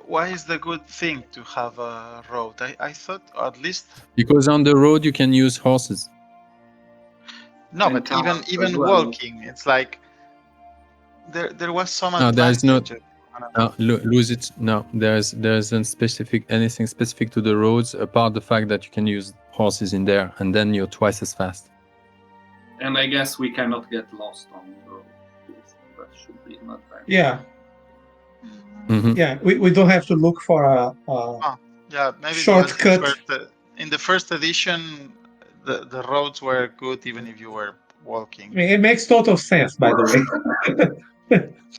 S4: why is the good thing to have a road? I thought, at least.
S2: Because on the road you can use horses.
S4: No,
S1: And
S4: but
S1: camels as
S4: even
S1: well.
S4: walking, it's like there was some
S2: No, there is
S4: advantage.
S2: no. Lose it. No, there isn't anything specific to the roads apart the fact that you can use horses in there, and then you're twice as fast.
S1: And I guess we cannot get lost on the road. That should be an advantage.
S3: Yeah,
S2: Mhm.
S3: yeah. We don't have to look for a
S4: Yeah, maybe
S3: shortcut.
S4: in the first edition, the roads were good even if you were walking.
S3: I mean, it makes total sense, by the way.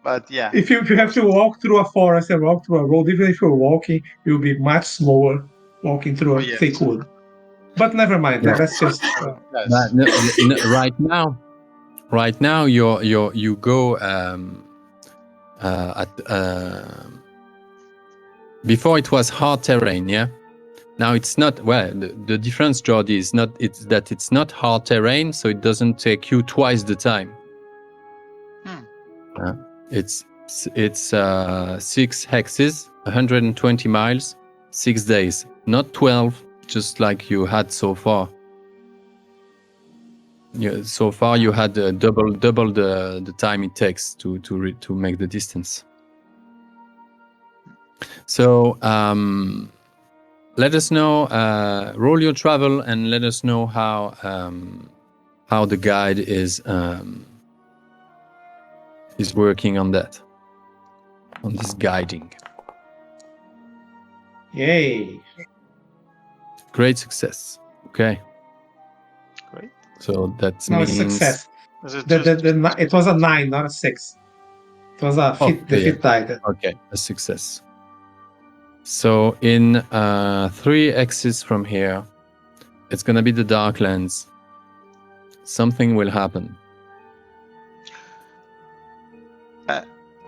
S4: But yeah,
S3: If you have to walk through a forest and walk through a road, even if you're walking, you'll be much slower walking through a
S4: yes.
S3: thick wood. But never mind.
S2: Yeah.
S3: That's just
S4: Yes.
S2: But right now you go before it was hard terrain, yeah. Now it's not. Well, the difference, Jordi, is not. It's that it's not hard terrain, so it doesn't take you twice the time. It's 6 hexes, 120 miles, 6 days, not 12, just like you had so far. Yeah, so far you had double the time it takes to make the distance. So let us know. Roll your travel and let us know how the guide is working on that, on this guiding.
S3: yay.
S2: Great success. Okay.
S4: Great.
S2: So that
S3: No,
S2: means
S3: it's success.
S4: Was it
S3: It was a 9, not a 6. It was a fifth, the fifth die.
S2: Okay, a success. So in 3 X's from here, it's gonna be the Darklands. Something will happen.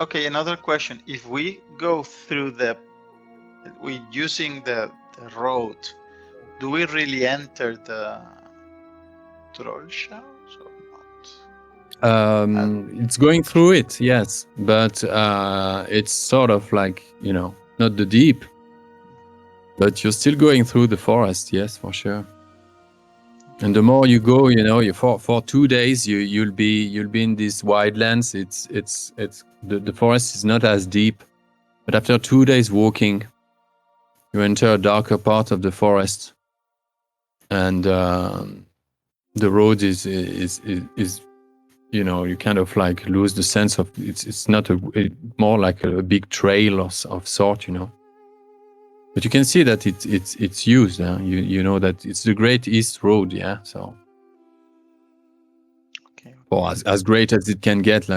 S4: Okay, another question. If we go through we using the road, do we really enter the troll shells or not?
S2: It's going through it, yes, but it's sort of like, not the deep, but you're still going through the forest, yes, for sure. And the more you go, you for 2 days, you'll be in these wide lands. It's the forest is not as deep, but after 2 days walking, you enter a darker part of the forest, and the road is you kind of like lose the sense of it's not more like a big trail of sort, But you can see that it's used. You know that it's the Great East Road, yeah. So,
S4: Okay.
S2: or as great as it can get,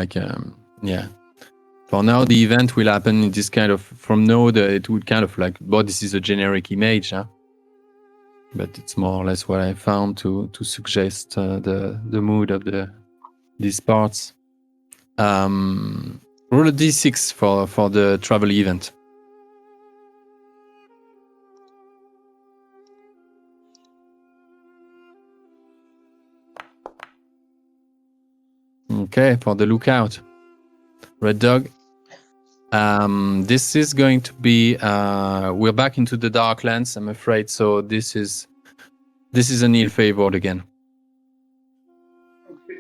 S2: yeah. For now, the event will happen in this kind of from node. It would kind of like, but this is a generic image, huh? But it's more or less what I found to suggest the mood of these parts. Roll a d6 for the travel event. Okay, for the lookout. Red Dog. This is going to be we're back into the Darklands, I'm afraid, so this is an ill-favored again.
S1: Okay.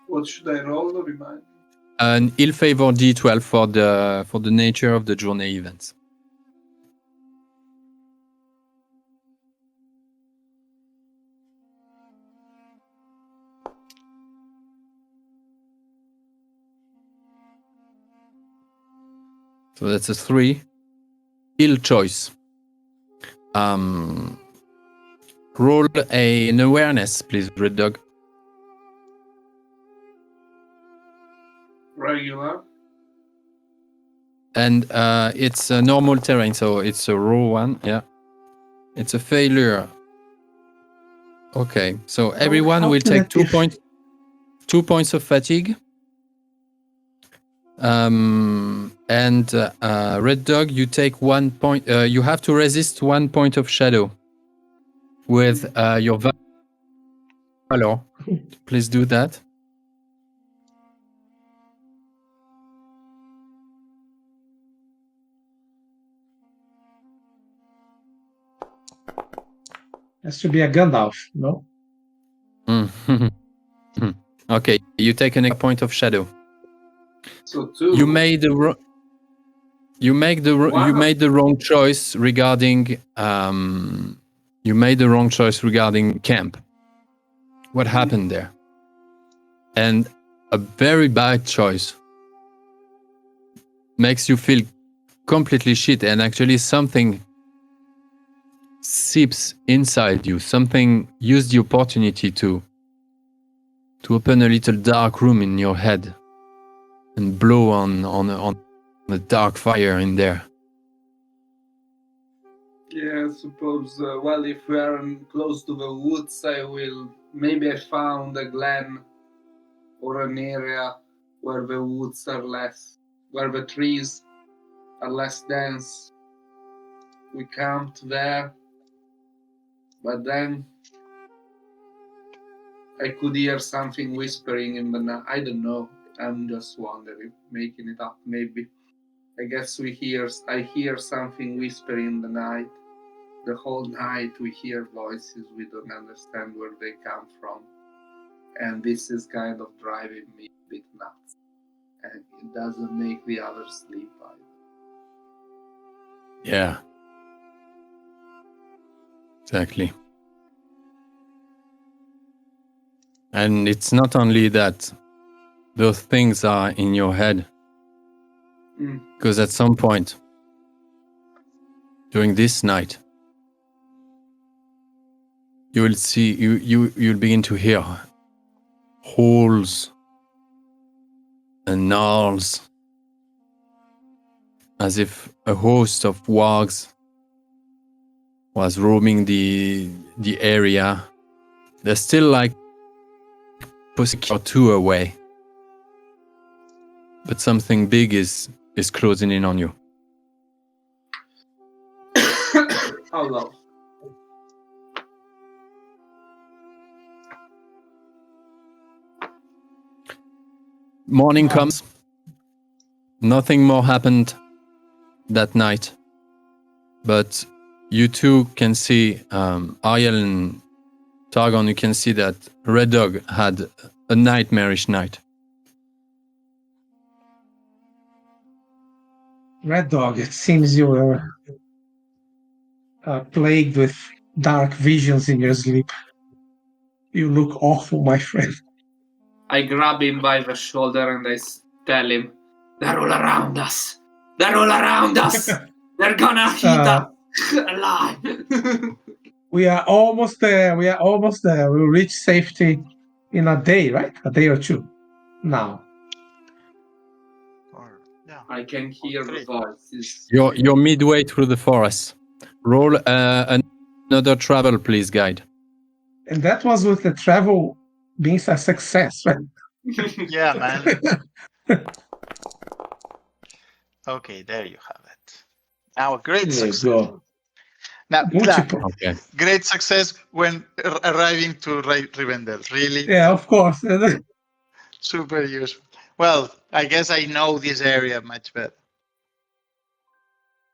S1: What should I roll or remind?
S2: An ill-favored d12 for the nature of the journey events. So that's a 3. Ill choice. Roll an awareness, please, Red Dog.
S1: Regular.
S2: And it's a normal terrain, so it's a raw one. Yeah, it's a failure. Okay, so everyone will take 2 points. 2 points of fatigue. And Red Dog, you take 1 point. You have to resist 1 point of shadow with your valor. Please do that.
S3: Has to be a Gandalf, no?
S2: Okay, you take an extra point of shadow.
S1: So 2.
S2: You made the you made the wrong choice regarding camp. What happened there? And a very bad choice makes you feel completely shit, and actually something seeps inside you. Something used the opportunity to open a little dark room in your head and blow on the dark fire in there.
S1: Yeah, I suppose. Well, if we are close to the woods, maybe I found a glen or an area where the woods are less, where the trees are less dense. We camped there, but then I could hear something whispering in the night. I don't know. I'm just wondering, making it up maybe. I guess I hear something whispering in the night. The whole night we hear voices, we don't understand where they come from. And this is kind of driving me a bit nuts. And it doesn't make the others sleep either.
S2: Yeah. Exactly. And it's not only that those things are in your head. Because at some point during this night, you will see you'll begin to hear howls and gnarls, as if a host of wargs was roaming the area. They're still like pushing or two away, but something big is closing in on you.
S1: How low?
S2: Morning comes. Nothing more happened that night, but you two can see, Ariel and Targon, you can see that Red Dog had a nightmarish night.
S3: Red Dog, it seems you were plagued with dark visions in your sleep. You look awful, my friend.
S1: I grab him by the shoulder and I tell him, "They're all around us. They're all around us. They're gonna eat us alive."
S3: We are almost there. We'll reach safety in a day, right? A day or two. Now.
S1: I can hear the voices.
S2: You're midway through the forest. Roll another travel, please, guide.
S3: And that was with the travel being a success, right?
S4: Yeah, man. Okay, there you have it. Now, a great success.
S3: Go.
S4: Now,
S2: Okay.
S4: great success when arriving to Rivendell. Really?
S3: Yeah, of course.
S4: Super useful. Well, I guess I know this area much better.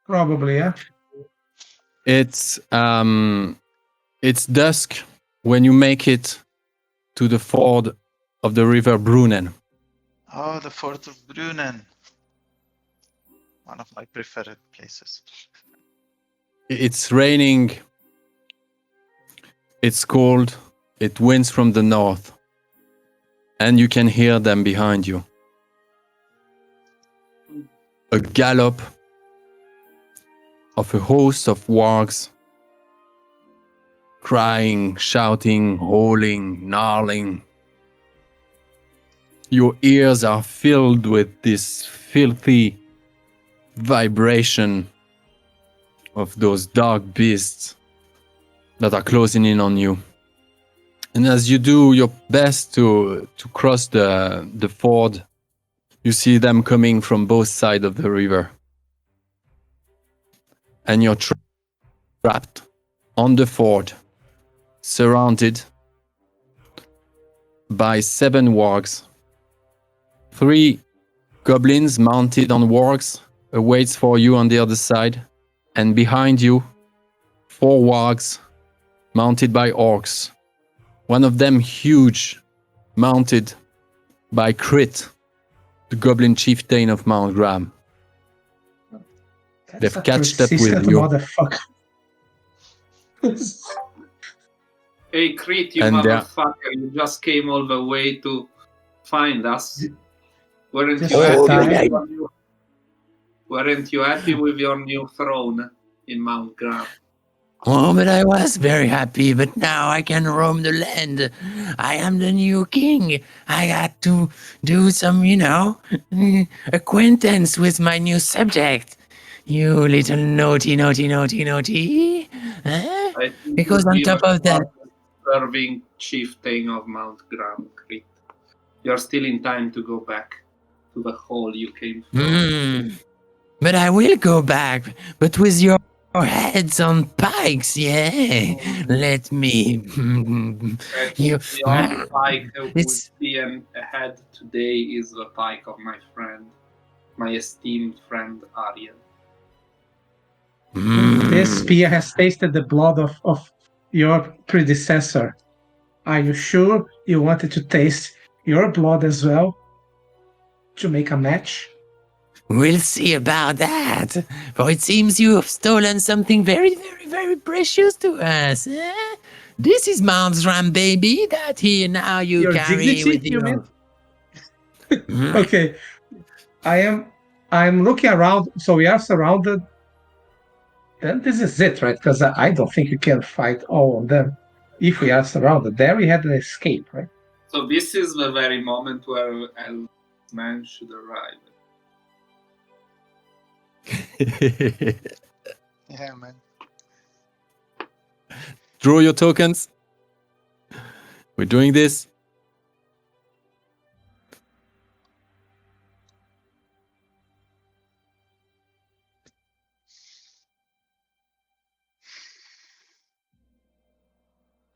S3: Probably, yeah.
S2: It's dusk when you make it to the ford of the river Brunnen.
S4: Oh, the Fort of Brunnen. One of my preferred places.
S2: It's raining. It's cold. It winds from the north. And you can hear them behind you. A gallop of a host of wargs, crying, shouting, howling, gnarling. Your ears are filled with this filthy vibration of those dark beasts that are closing in on you. And as you do your best to cross the ford, you see them coming from both sides of the river. And you're trapped on the ford surrounded by 7 wargs. 3 goblins mounted on wargs awaits for you on the other side, and behind you 4 wargs mounted by orcs. One of them huge, mounted by Crit, the goblin chieftain of Mount Graham.
S3: That's
S2: They've
S3: a
S2: catched up with
S3: persistent
S2: you.
S3: motherfucker.
S1: Hey, Crit, you
S2: And
S1: motherfucker, you just came all the way to find us. Weren't
S3: Just
S1: you
S3: a
S1: happy
S3: time.
S1: with your new, weren't you happy with your new throne in Mount Graham?
S2: Oh, but I was very happy, but now I can roam the land. I am the new king. I got to do some, acquaintance with my new subject. You little naughty. Huh?
S1: I think
S2: Because
S1: you'll
S2: on
S1: be
S2: top
S1: the
S2: of that,
S1: serving chieftain of Mount Graham, Crit. You're still in time to go back to the hall you came from.
S2: but I will go back, but with your heads on pikes, yeah. Let me. You.
S1: The only pike that would
S2: It's
S1: be ahead today is the pike of my friend, my esteemed friend Aryan.
S3: This spear has tasted the blood of your predecessor. Are you sure you wanted to taste your blood as well to make a match?
S2: We'll see about that. For it seems you have stolen something very, very, very precious to us. Eh? This is Mount's Ram, baby. That here now you
S3: Your
S2: carry
S3: dignity,
S2: with
S3: you
S2: you.
S3: mean? Okay. I'm looking around, so we are surrounded. Then this is it, right? Because I don't think you can fight all of them if we are surrounded. There we had an escape, right?
S1: So this is the very moment where Elf's man should arrive.
S4: Yeah, man.
S2: Draw your tokens. We're doing this.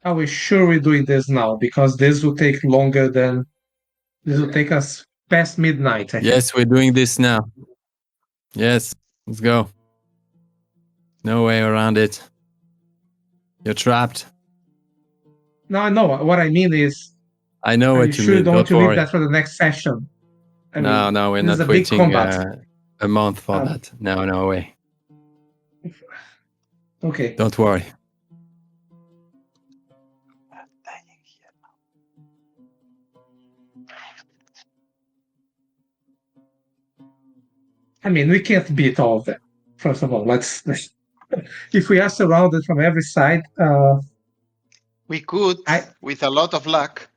S3: Are we sure we're doing this now? Because this will take longer than this will take us past midnight. I think.
S2: Yes, we're doing this now. Yes, let's go. No way around it. You're trapped.
S3: No, what I mean is,
S2: I know
S3: are
S2: what
S3: you
S2: you
S3: sure you
S2: mean.
S3: don't want
S2: Don't
S3: to leave
S2: worry.
S3: that for the next session? I mean,
S2: No, we're
S3: this is
S2: not
S3: a big
S2: waiting
S3: combat.
S2: a month for
S3: Um,
S2: that. No way.
S3: Okay.
S2: Don't worry.
S3: I mean, we can't beat all of them. First of all, let's if we are surrounded from every side,
S4: We could,
S3: I
S4: with a lot of luck,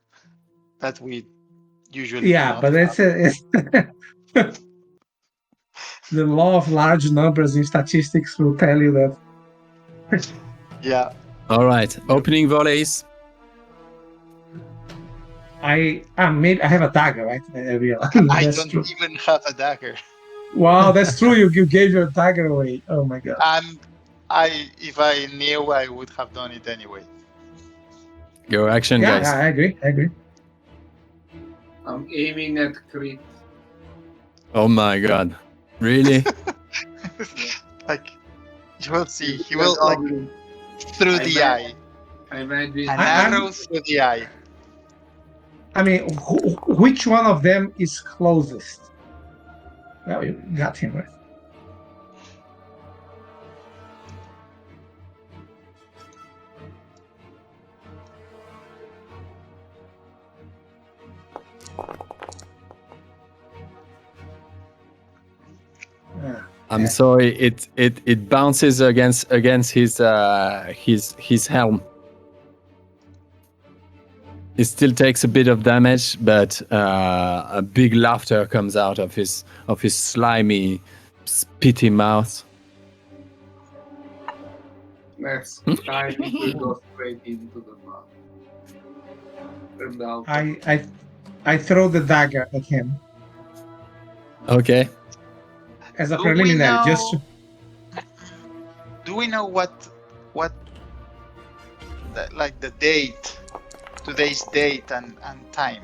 S4: that we usually do
S3: yeah,
S4: not
S3: but
S4: have.
S3: it's the law of large numbers in statistics will tell you that.
S4: Yeah.
S2: All right. Opening volleys.
S3: I have a dagger, right? I realize.
S4: I
S3: That's
S4: don't
S3: true.
S4: even have a dagger.
S3: Wow, that's true. You gave your dagger away. Oh my god.
S4: And if I knew, I would have done it anyway.
S2: Go action,
S3: Yeah,
S2: guys.
S3: I agree.
S1: I'm aiming at Crit.
S2: Oh my god. Really?
S4: Like, you will see. He will, like, through the eye.
S1: I imagine.
S4: An
S3: I'm-
S4: arrow through the eye.
S3: I mean, which one of them is closest? Well, you got him, right? Yeah.
S2: I'm sorry. It bounces against his helm. It still takes a bit of damage, but a big laughter comes out of his slimy, spitty mouth.
S1: Next time it will go straight into the mouth. And out.
S3: I throw the dagger at him
S2: Okay.
S3: as a
S4: Do we
S3: preliminary,
S4: know-
S3: just to,
S4: Do we know what like the date, today's date and time.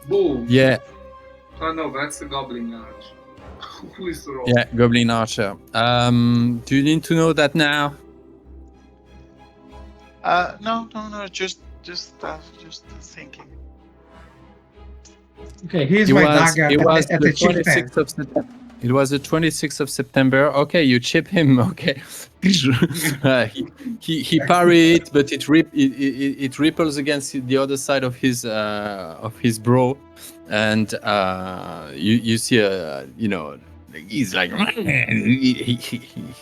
S1: Boom.
S2: Yeah,
S1: Oh no, that's a goblin arch. Who is wrong?
S2: yeah, Goblin Archer. Do you need to know that now?
S4: No, just thinking.
S3: Okay, here's
S2: It
S3: my
S2: was,
S3: dagger
S2: it was
S3: at
S2: the
S3: the chieftain.
S2: 26th of September. It was the 26th of September. Okay, you chip him. Okay, he parry it, but it ripples against the other side of his bro, and you see he's like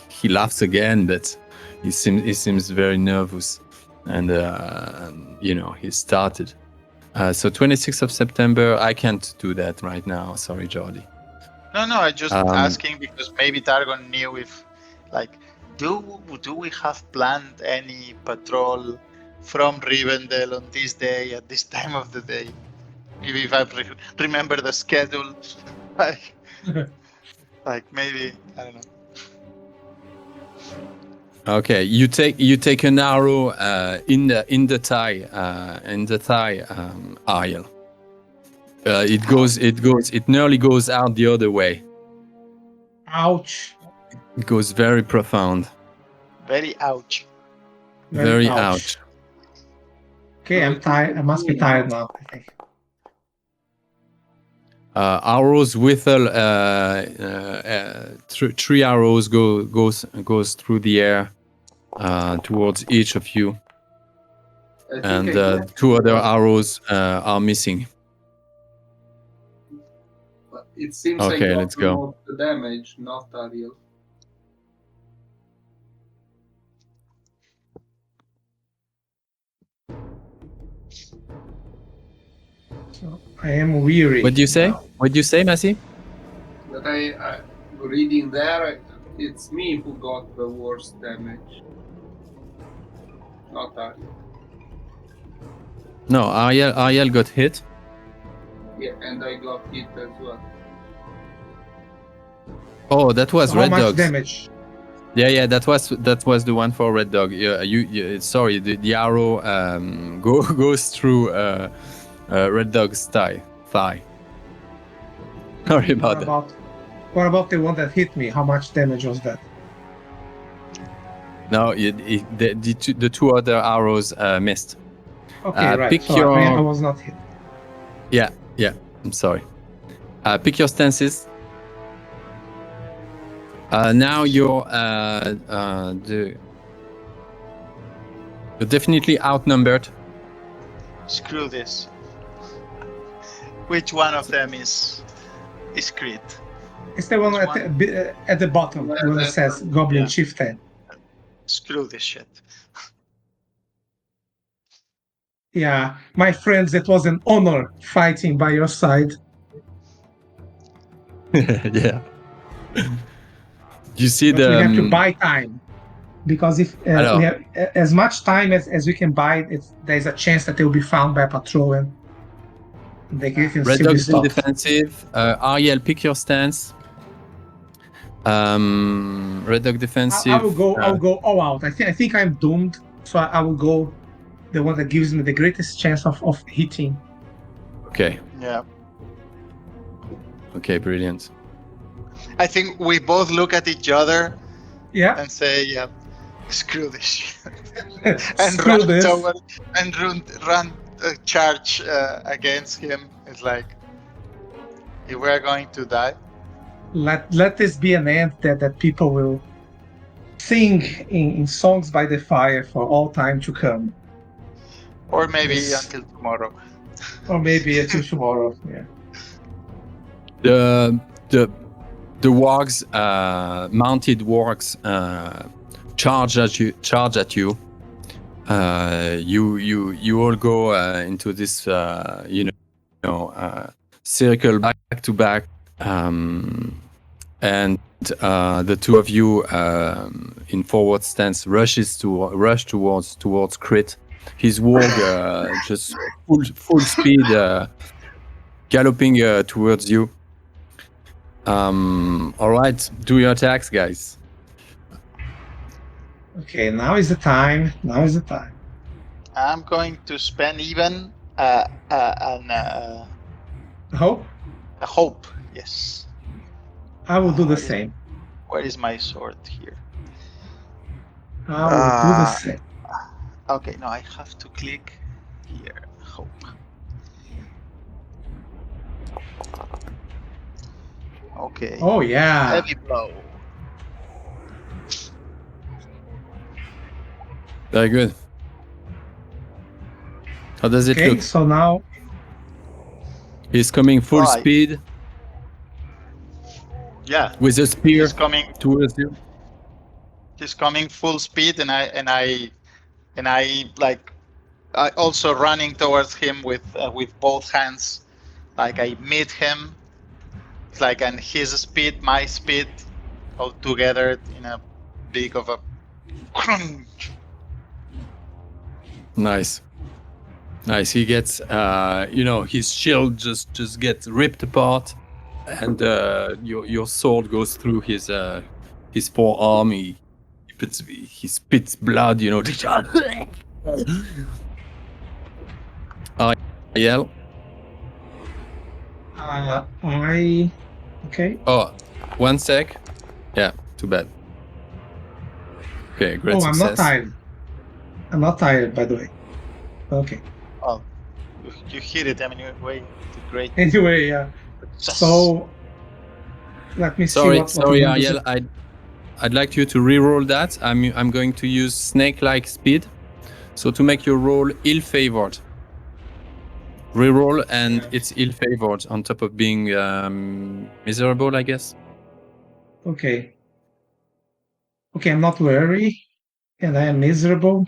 S2: he laughs again, but he seems very nervous, and he started. So 26th of September, I can't do that right now. Sorry, Jordi.
S4: No, I just asking because maybe Targon knew if, like, do we have planned any patrol from Rivendell on this day at this time of the day? Maybe if I remember the schedule, like maybe I don't know.
S2: Okay, you take an arrow in the thigh aisle. It nearly goes out the other way.
S3: Ouch.
S2: It goes very profound.
S4: Very ouch.
S2: Very ouch.
S3: Okay, I'm tired. I must be tired now, I think.
S2: Arrows whistle. Three arrows goes through the air towards each of you, and two other arrows are missing.
S1: It seems
S2: Okay,
S1: I got
S2: let's go.
S1: most of the damage, not Ariel.
S3: So I am weary.
S2: What do you say?
S3: now.
S2: What do you say, Massey?
S1: But I reading there, it's me who got the worst damage, not Ariel.
S2: No, Ariel got hit.
S1: Yeah, and I got hit as well.
S2: Oh, that was
S3: How
S2: Red
S3: much
S2: Dogs.
S3: damage?
S2: Yeah, that was the one for Red Dog. You sorry, the arrow goes through Red Dog's thigh. Sorry about that.
S3: What about the one that hit me? How much damage was that?
S2: No, the two other arrows missed.
S3: Okay, right.
S2: Pick
S3: So
S2: your.
S3: I was not hit.
S2: Yeah. I'm sorry. Pick your stances. Now you're definitely outnumbered.
S4: Screw this. Which one of them is crit?
S3: It's the one at the bottom where it says Goblin
S4: Yeah.
S3: Chieftain.
S4: Screw this shit.
S3: Yeah, my friends, it was an honor fighting by your side.
S2: Yeah. You see
S3: But we have to
S2: the.
S3: buy time. Because if
S2: Hello.
S3: we have as much time as we can buy, there's a chance that they will be found by a patrol and they can
S2: Red
S3: still be
S2: Dog's in
S3: stopped.
S2: defensive. Ariel, pick your stance. Red Dog defensive.
S3: I will go all out. I think I'm doomed, so I will go the one that gives me the greatest chance of hitting.
S2: Okay.
S4: Yeah.
S2: Okay. Brilliant.
S4: I think we both look at each other
S3: Yeah.
S4: and say, "Yeah, screw this shit," and
S3: Screw
S4: run
S3: this.
S4: toward and run charge against him. It's like, if we're going to die,
S3: Let this be an end that people will sing in songs by the fire for all time to come,
S4: or maybe
S3: Yes.
S4: until tomorrow.
S3: or maybe until tomorrow. Yeah.
S2: The wargs, mounted wargs, charge at you. You all go into this circle back to back, and the two of you in forward stance rush towards Crit. His warg just full speed galloping towards you. All right, do your attacks, guys.
S3: Okay, now is the time. Now is the time.
S4: I'm going to spend even
S3: Hope
S4: a hope. Yes.
S3: I will do the
S4: Where is
S3: same.
S4: my sword here?
S3: I will do the
S4: Uh,
S3: same.
S4: okay, no, I have to click here. Hope. Okay.
S3: Oh yeah.
S4: Heavy blow.
S2: Very good. How does it
S3: Okay,
S2: look?
S3: so now
S2: He's coming full
S4: Oh,
S2: speed
S4: yeah.
S2: with a spear
S4: He's coming.
S2: towards you.
S4: He's coming full speed, and I like I also running towards him with both hands. Like I meet him. It's like and his speed, my speed, all together in a big of a crunch.
S2: Nice. Nice. He gets, his shield just gets ripped apart, and your sword goes through his forearm. He spits blood. Ariel.
S3: okay.
S2: Oh, 1 sec. Yeah, too bad. Okay, great
S3: Oh, I'm not
S2: success.
S3: tired. I'm not tired, by the way. Okay.
S4: Oh, you hit it. I mean, you did great.
S3: Anyway,
S4: Yes.
S3: so let me see
S2: Sorry,
S3: what we're gonna do.
S2: Ariel. I'd like you to re-roll that. I'm going to use snake-like speed, so to make your roll ill-favored. Reroll, and it's ill-favored on top of being miserable, I guess.
S3: Okay. Okay, I'm not worried, and I am miserable.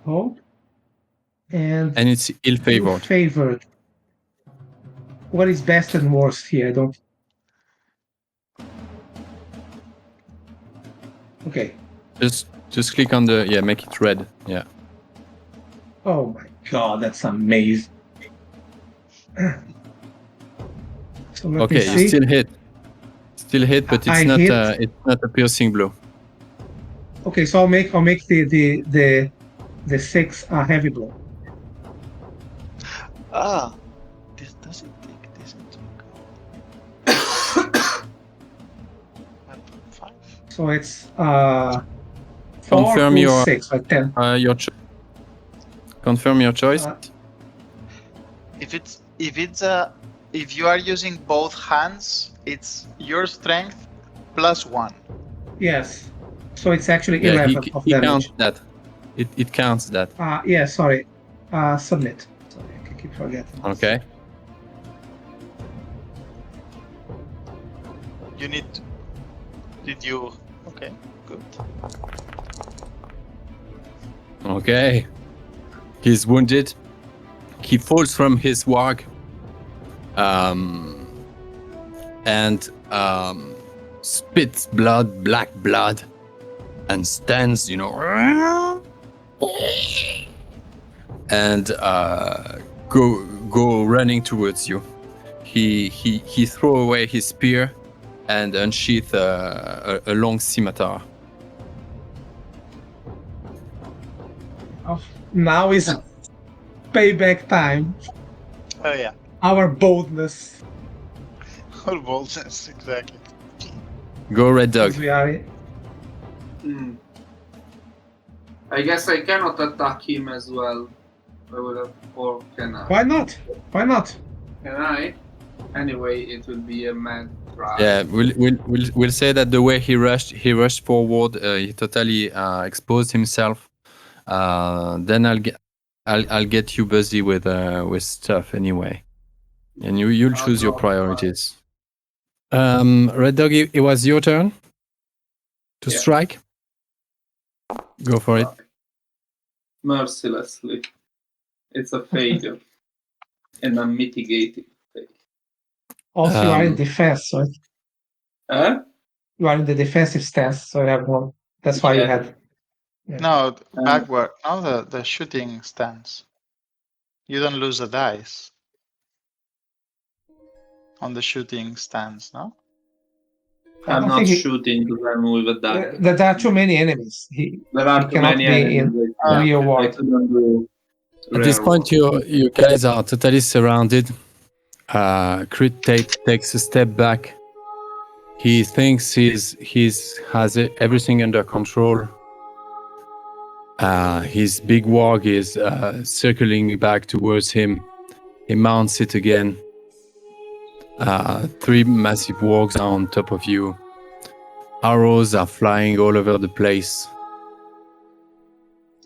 S3: Hope and
S2: And it's ill-favored.
S3: favored. What is best and worst here? I don't. Okay.
S2: Just click on the make it red. Yeah.
S3: Oh my god, that's amazing. So let me
S2: Okay, you
S3: see.
S2: still hit. Still hit, but
S3: I
S2: it's not
S3: hit.
S2: it's not a piercing blow.
S3: Okay, so I'll make the 6 heavy blow.
S4: Does it take this into account? 5.
S3: So it's 4
S2: Confirm
S3: plus
S2: your
S3: 6, like 10.
S2: Confirm your choice.
S4: If you are using both hands, it's your strength plus 1.
S3: Yes. So it's actually
S2: Yeah,
S3: 11 of
S2: he counts
S3: damage.
S2: that. It counts that.
S3: Yeah, sorry. Submit. Sorry, I keep forgetting.
S2: Okay.
S4: You need. Did you? Okay, good.
S2: Okay. He's wounded. He falls from his warg. And spits blood, black blood, and stands, and go running towards you. He throw away his spear and unsheath a long scimitar.
S3: Now is payback time.
S4: Oh yeah.
S3: Our boldness.
S4: All boldness, exactly.
S2: Go, Red Dog.
S3: Because we are.
S1: I guess I cannot attack him as well. Or can I?
S3: Why not? Why not?
S1: Can I? Anyway, it will be a mad try.
S2: Yeah, we'll say that the way he rushed forward, he totally exposed himself. Then I'll get you busy with stuff anyway, and you'll choose your priorities. Red Dog, it was your turn to strike. Go for it.
S1: Mercilessly. It's a failure. And I'm mitigating.
S3: Also, you are in defense, so you are in the defensive stance, so you have one. That's why you had. Yeah.
S4: No, backward. No, the shooting stance. You don't lose a dice on the shooting stance, no?
S3: I
S1: I'm
S3: don't
S1: not
S3: think
S1: shooting them with a dagger.
S3: there are too many enemies. He
S1: There are too
S3: cannot
S1: many
S3: be in
S1: enemies.
S3: real
S1: I
S3: war.
S1: couldn't do
S2: At this
S1: rare
S2: point,
S1: war.
S2: you guys are totally surrounded. Crit takes a step back. He thinks he's has everything under control. His big warg is circling back towards him. He mounts it again. 3 massive wargs are on top of you. Arrows are flying all over the place.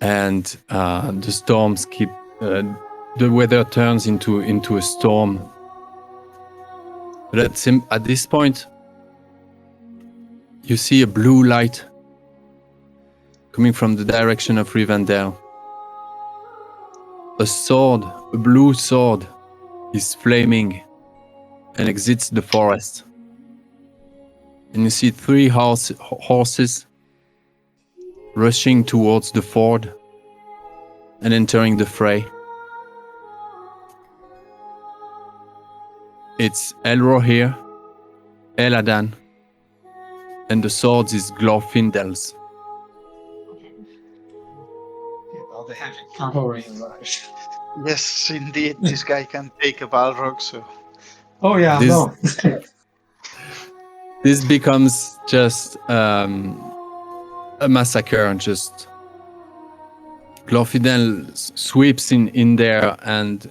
S2: And the storms keep... the weather turns into a storm. But at this point, you see a blue light coming from the direction of Rivendell. A blue sword, is flaming and exits the forest. And you see 3 horses rushing towards the ford and entering the fray. It's Elrohir, Eladan, and the swords is Glorfindel's.
S3: They have cavalry.
S4: Yes, indeed, this guy can take a Balrog, so
S3: Oh yeah,
S2: This-
S3: no.
S2: This becomes just a massacre. Just Glorfindel sweeps in there, and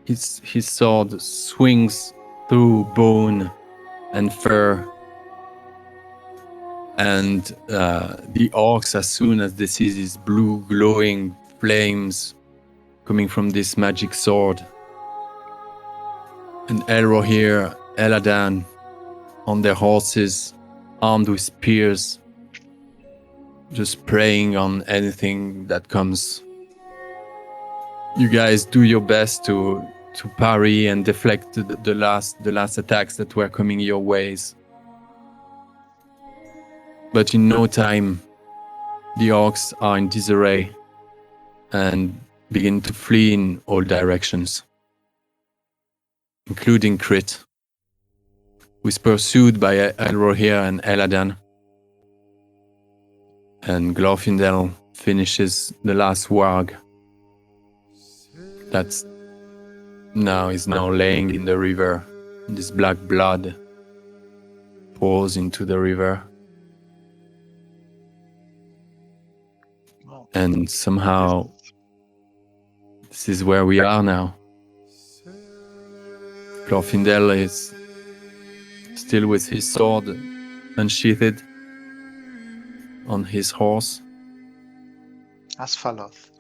S2: his sword swings through bone and fur. And the orcs, as soon as they see these blue glowing flames coming from this magic sword, and Elrohir, Eladan, on their horses, armed with spears, just preying on anything that comes. You guys do your best to parry and deflect the last attacks that were coming your ways. But in no time, the orcs are in disarray and begin to flee in all directions, including Crit, who is pursued by Elrohir and Eladan. And Glorfindel finishes the last warg that's now laying in the river. This black blood pours into the river. And somehow, this is where we are now. Glorfindel is still with his sword unsheathed on his horse.
S4: Asphaloth.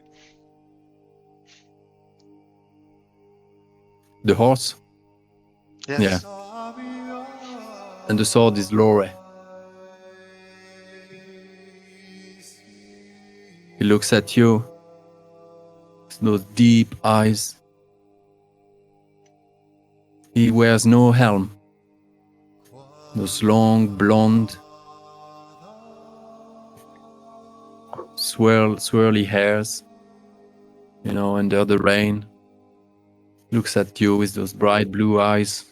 S2: The horse?
S4: Yes.
S2: Yeah. And the sword is Lore. He looks at you with those deep eyes. He wears no helm. Those long blonde swirly hairs, under the rain. Looks at you with those bright blue eyes,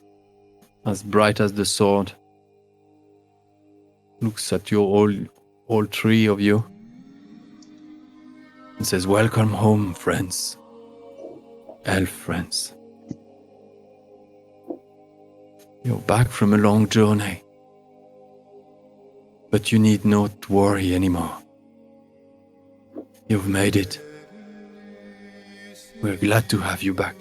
S2: as bright as the sword. Looks at you, all 3 of you, and says, "Welcome home, friends. Elf friends. You're back from a long journey, but you need not worry anymore. You've made it. We're glad to have you back."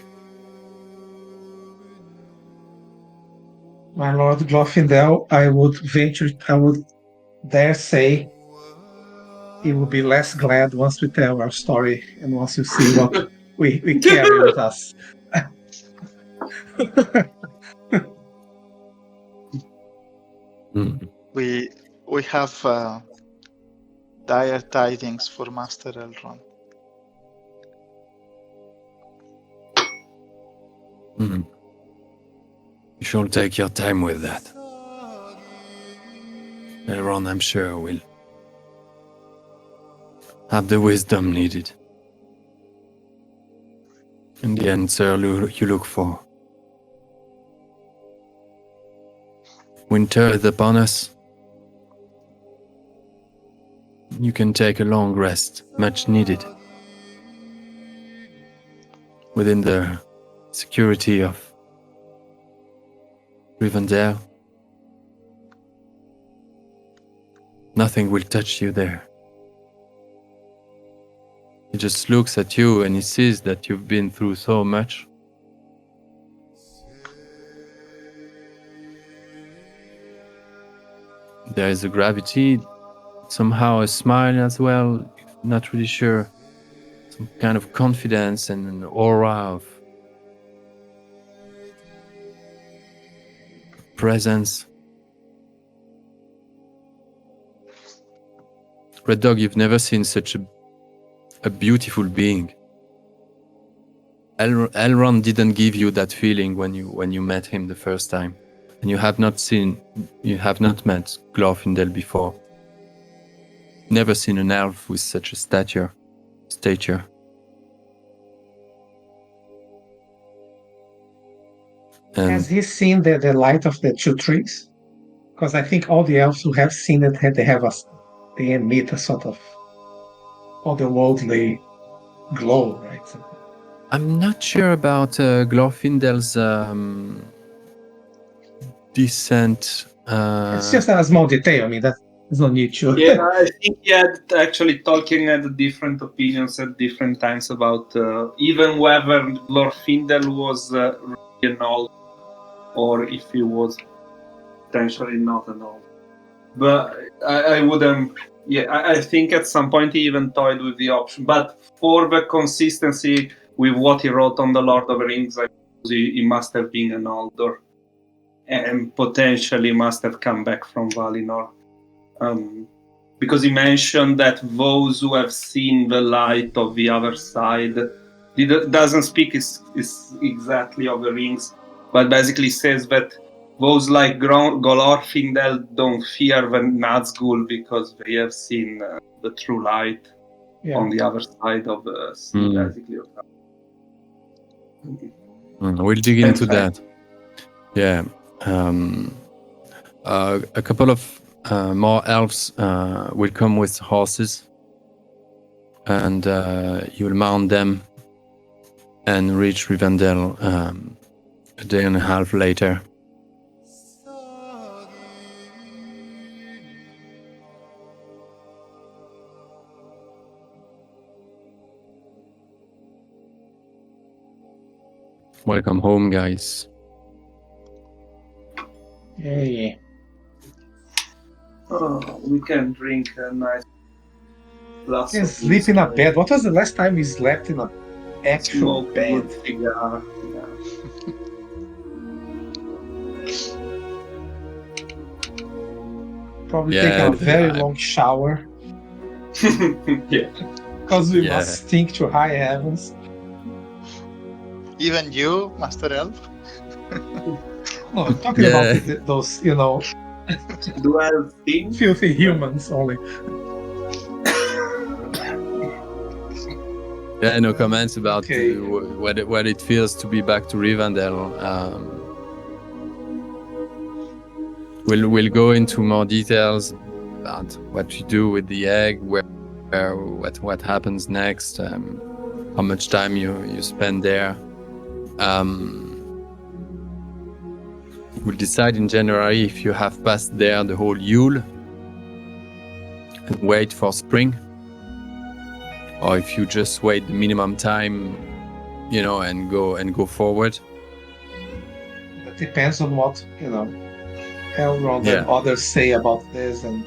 S3: My Lord Glorfindel, I would dare say he will be less glad once we tell our story and once you see what we carry with us.
S4: We have dire tidings for Master Elrond.
S2: You shall take your time with that. Elrond, I'm sure, will have the wisdom needed and the answer you look for. Winter is upon us. You can take a long rest, much needed, within the security of Rivendell. Nothing will touch you there. He just looks at you and he sees that you've been through so much. There is a gravity, somehow a smile as well, not really sure. Some kind of confidence and an aura of presence. Red Dog, you've never seen such a beautiful being. Elrond didn't give you that feeling when you met him the first time, and you have not met Glorfindel before. Never seen an elf with such a stature. And
S3: Has he seen the light of the two trees? Because I think all the elves who have seen it, they emit a sort of otherworldly glow, right?
S2: I'm not sure about Glorfindel's descent.
S3: It's just a small detail. I mean, there's no need to.
S1: Yeah, I think Tolkien had different opinions at different times about even whether Glorfindel was really an old or if he was potentially not an old. But I wouldn't. Yeah, I think at some point he even toyed with the option. But for the consistency with what he wrote on the Lord of the Rings, I suppose he must have been an older and potentially must have come back from Valinor. Because he mentioned that those who have seen the light of the other side doesn't speak is exactly of the rings, but basically says that those like Glorfindel don't fear the Nazgul because they have seen the true light on the other side of the sea, basically.
S2: We'll dig into that. Yeah. A couple of more elves will come with horses, and you'll mount them and reach Rivendell a day and a half later. Welcome home, guys.
S3: Hey.
S1: Oh, we can drink a nice glass of
S3: Sleep in a bed. What was the last time we slept in an actual
S1: smoke
S3: bed?
S1: good cigar. Yeah.
S3: Probably taking a very long shower.
S1: Yeah.
S3: Because we must stink to high heavens.
S4: Even you, Master Elf?
S3: No, I'm talking about those,
S1: Do I think?
S3: filthy humans only.
S2: Yeah, no comments about what it feels to be back to Rivendell. We'll go into more details about what you do with the egg, what happens next, how much time you spend there. We'll decide in January if you have passed there the whole Yule and wait for spring, or if you just wait the minimum time, and go forward.
S3: It depends on what, Elrond and others say about this, and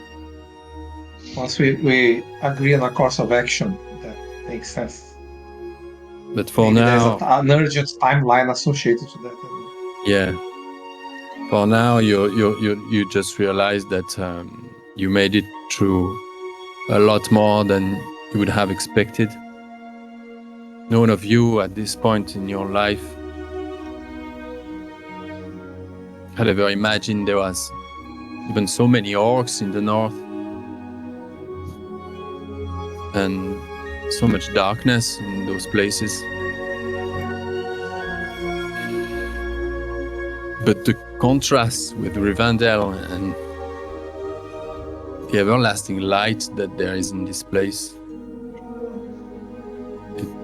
S3: once we agree on a course of action, that makes sense.
S2: But for
S3: Maybe
S2: now,
S3: there's an urgent timeline associated to that.
S2: Yeah. For now, you just realize that you made it through a lot more than you would have expected. None of you at this point in your life had ever imagined there was even so many orcs in the north and so much darkness in those places. But the contrast with Rivendell and the everlasting light that there is in this place.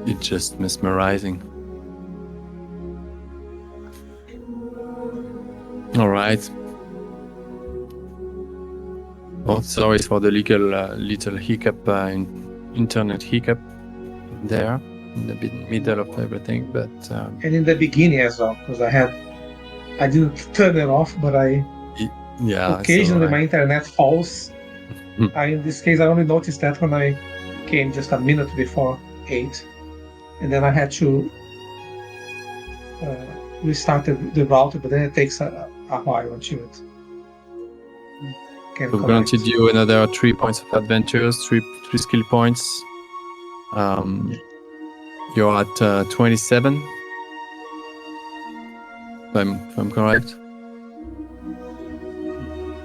S2: It's just mesmerizing. All right. Oh, sorry for the little hiccup, internet hiccup there in the middle of everything, but
S3: And in the beginning as well, because I didn't turn it off, but occasionally my internet falls. In this case, I only noticed that when I came just a minute before 8, and then I had to restart the router, but then it takes a while until it can
S2: we've
S3: connect.
S2: granted you another 3 points of adventures, three skill points. You're at 27, if I'm correct.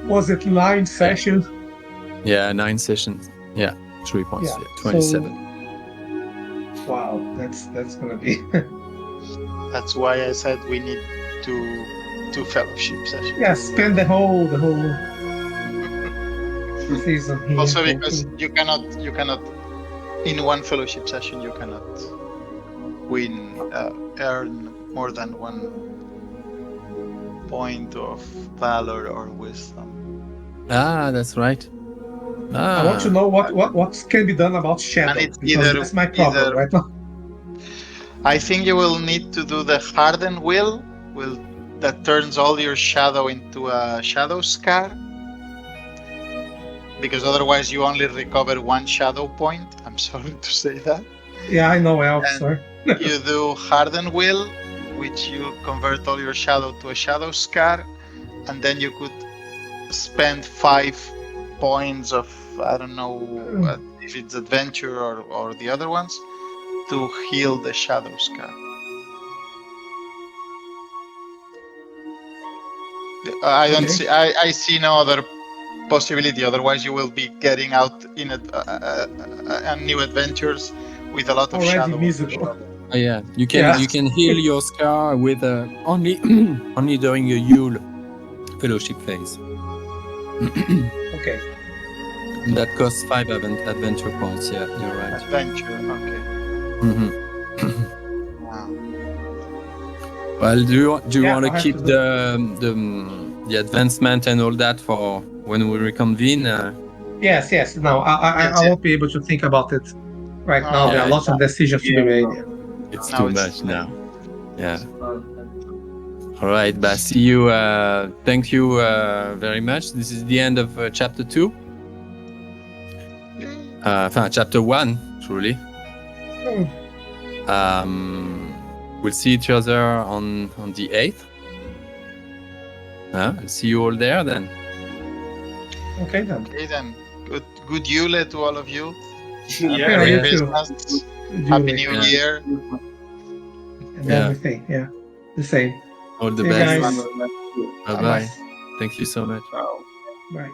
S3: Was it 9 sessions?
S2: Yeah, 9 sessions. Yeah, 3 points.
S3: Yeah,
S2: Yeah, 27.
S3: Wow, that's gonna be.
S4: That's why I said we need two fellowship sessions.
S3: Yeah, spend the whole season here.
S4: Also, because you cannot in one fellowship session you cannot earn more than 1 point of valor or wisdom.
S2: Ah, that's right.
S3: I want to know what can be done about shadow.
S4: And it's
S3: because that's my problem right now.
S4: I think you will need to do the hardened will that turns all your shadow into a shadow scar. Because otherwise you only recover 1 shadow point. I'm sorry to say that.
S3: Yeah, I know, elves, sir.
S4: You do hardened will, which you convert all your shadow to a shadow scar, and then you could spend 5 points of, I don't know if it's adventure or the other ones, to heal the shadow scar. I don't see. I see no other possibility. Otherwise, you will be getting out in new adventures with a lot of
S3: Already
S4: shadow.
S3: miserable.
S2: Oh, yeah, you can heal your scar with only during a Yule fellowship phase.
S3: Okay.
S2: That costs 5 adventure points. Yeah, you're right.
S4: Adventure. Okay.
S2: Mm-hmm.
S4: Wow.
S2: Well, do you want to
S3: I'll
S2: keep
S3: have to
S2: the advancement and all that for when we reconvene?
S3: Yes. No, I won't be able to think about it right now. There are lots of decisions to be made.
S2: It's
S4: No,
S2: too
S4: it's
S2: much now. Yeah. All right, but see you. Thank you very much. This is the end of chapter 2. Chapter 1, truly. We'll see each other on the 8th. I'll see you all there then.
S3: Okay then.
S4: Okay then. Good Yule to all of you.
S1: Yeah,
S4: Merry
S3: you
S4: Christmas.
S3: too.
S4: Happy New Year.
S3: And everything. Yeah. The same.
S2: All the
S3: See you
S2: best.
S3: guys.
S2: Bye bye. Thank you so much.
S1: Wow.
S3: Bye.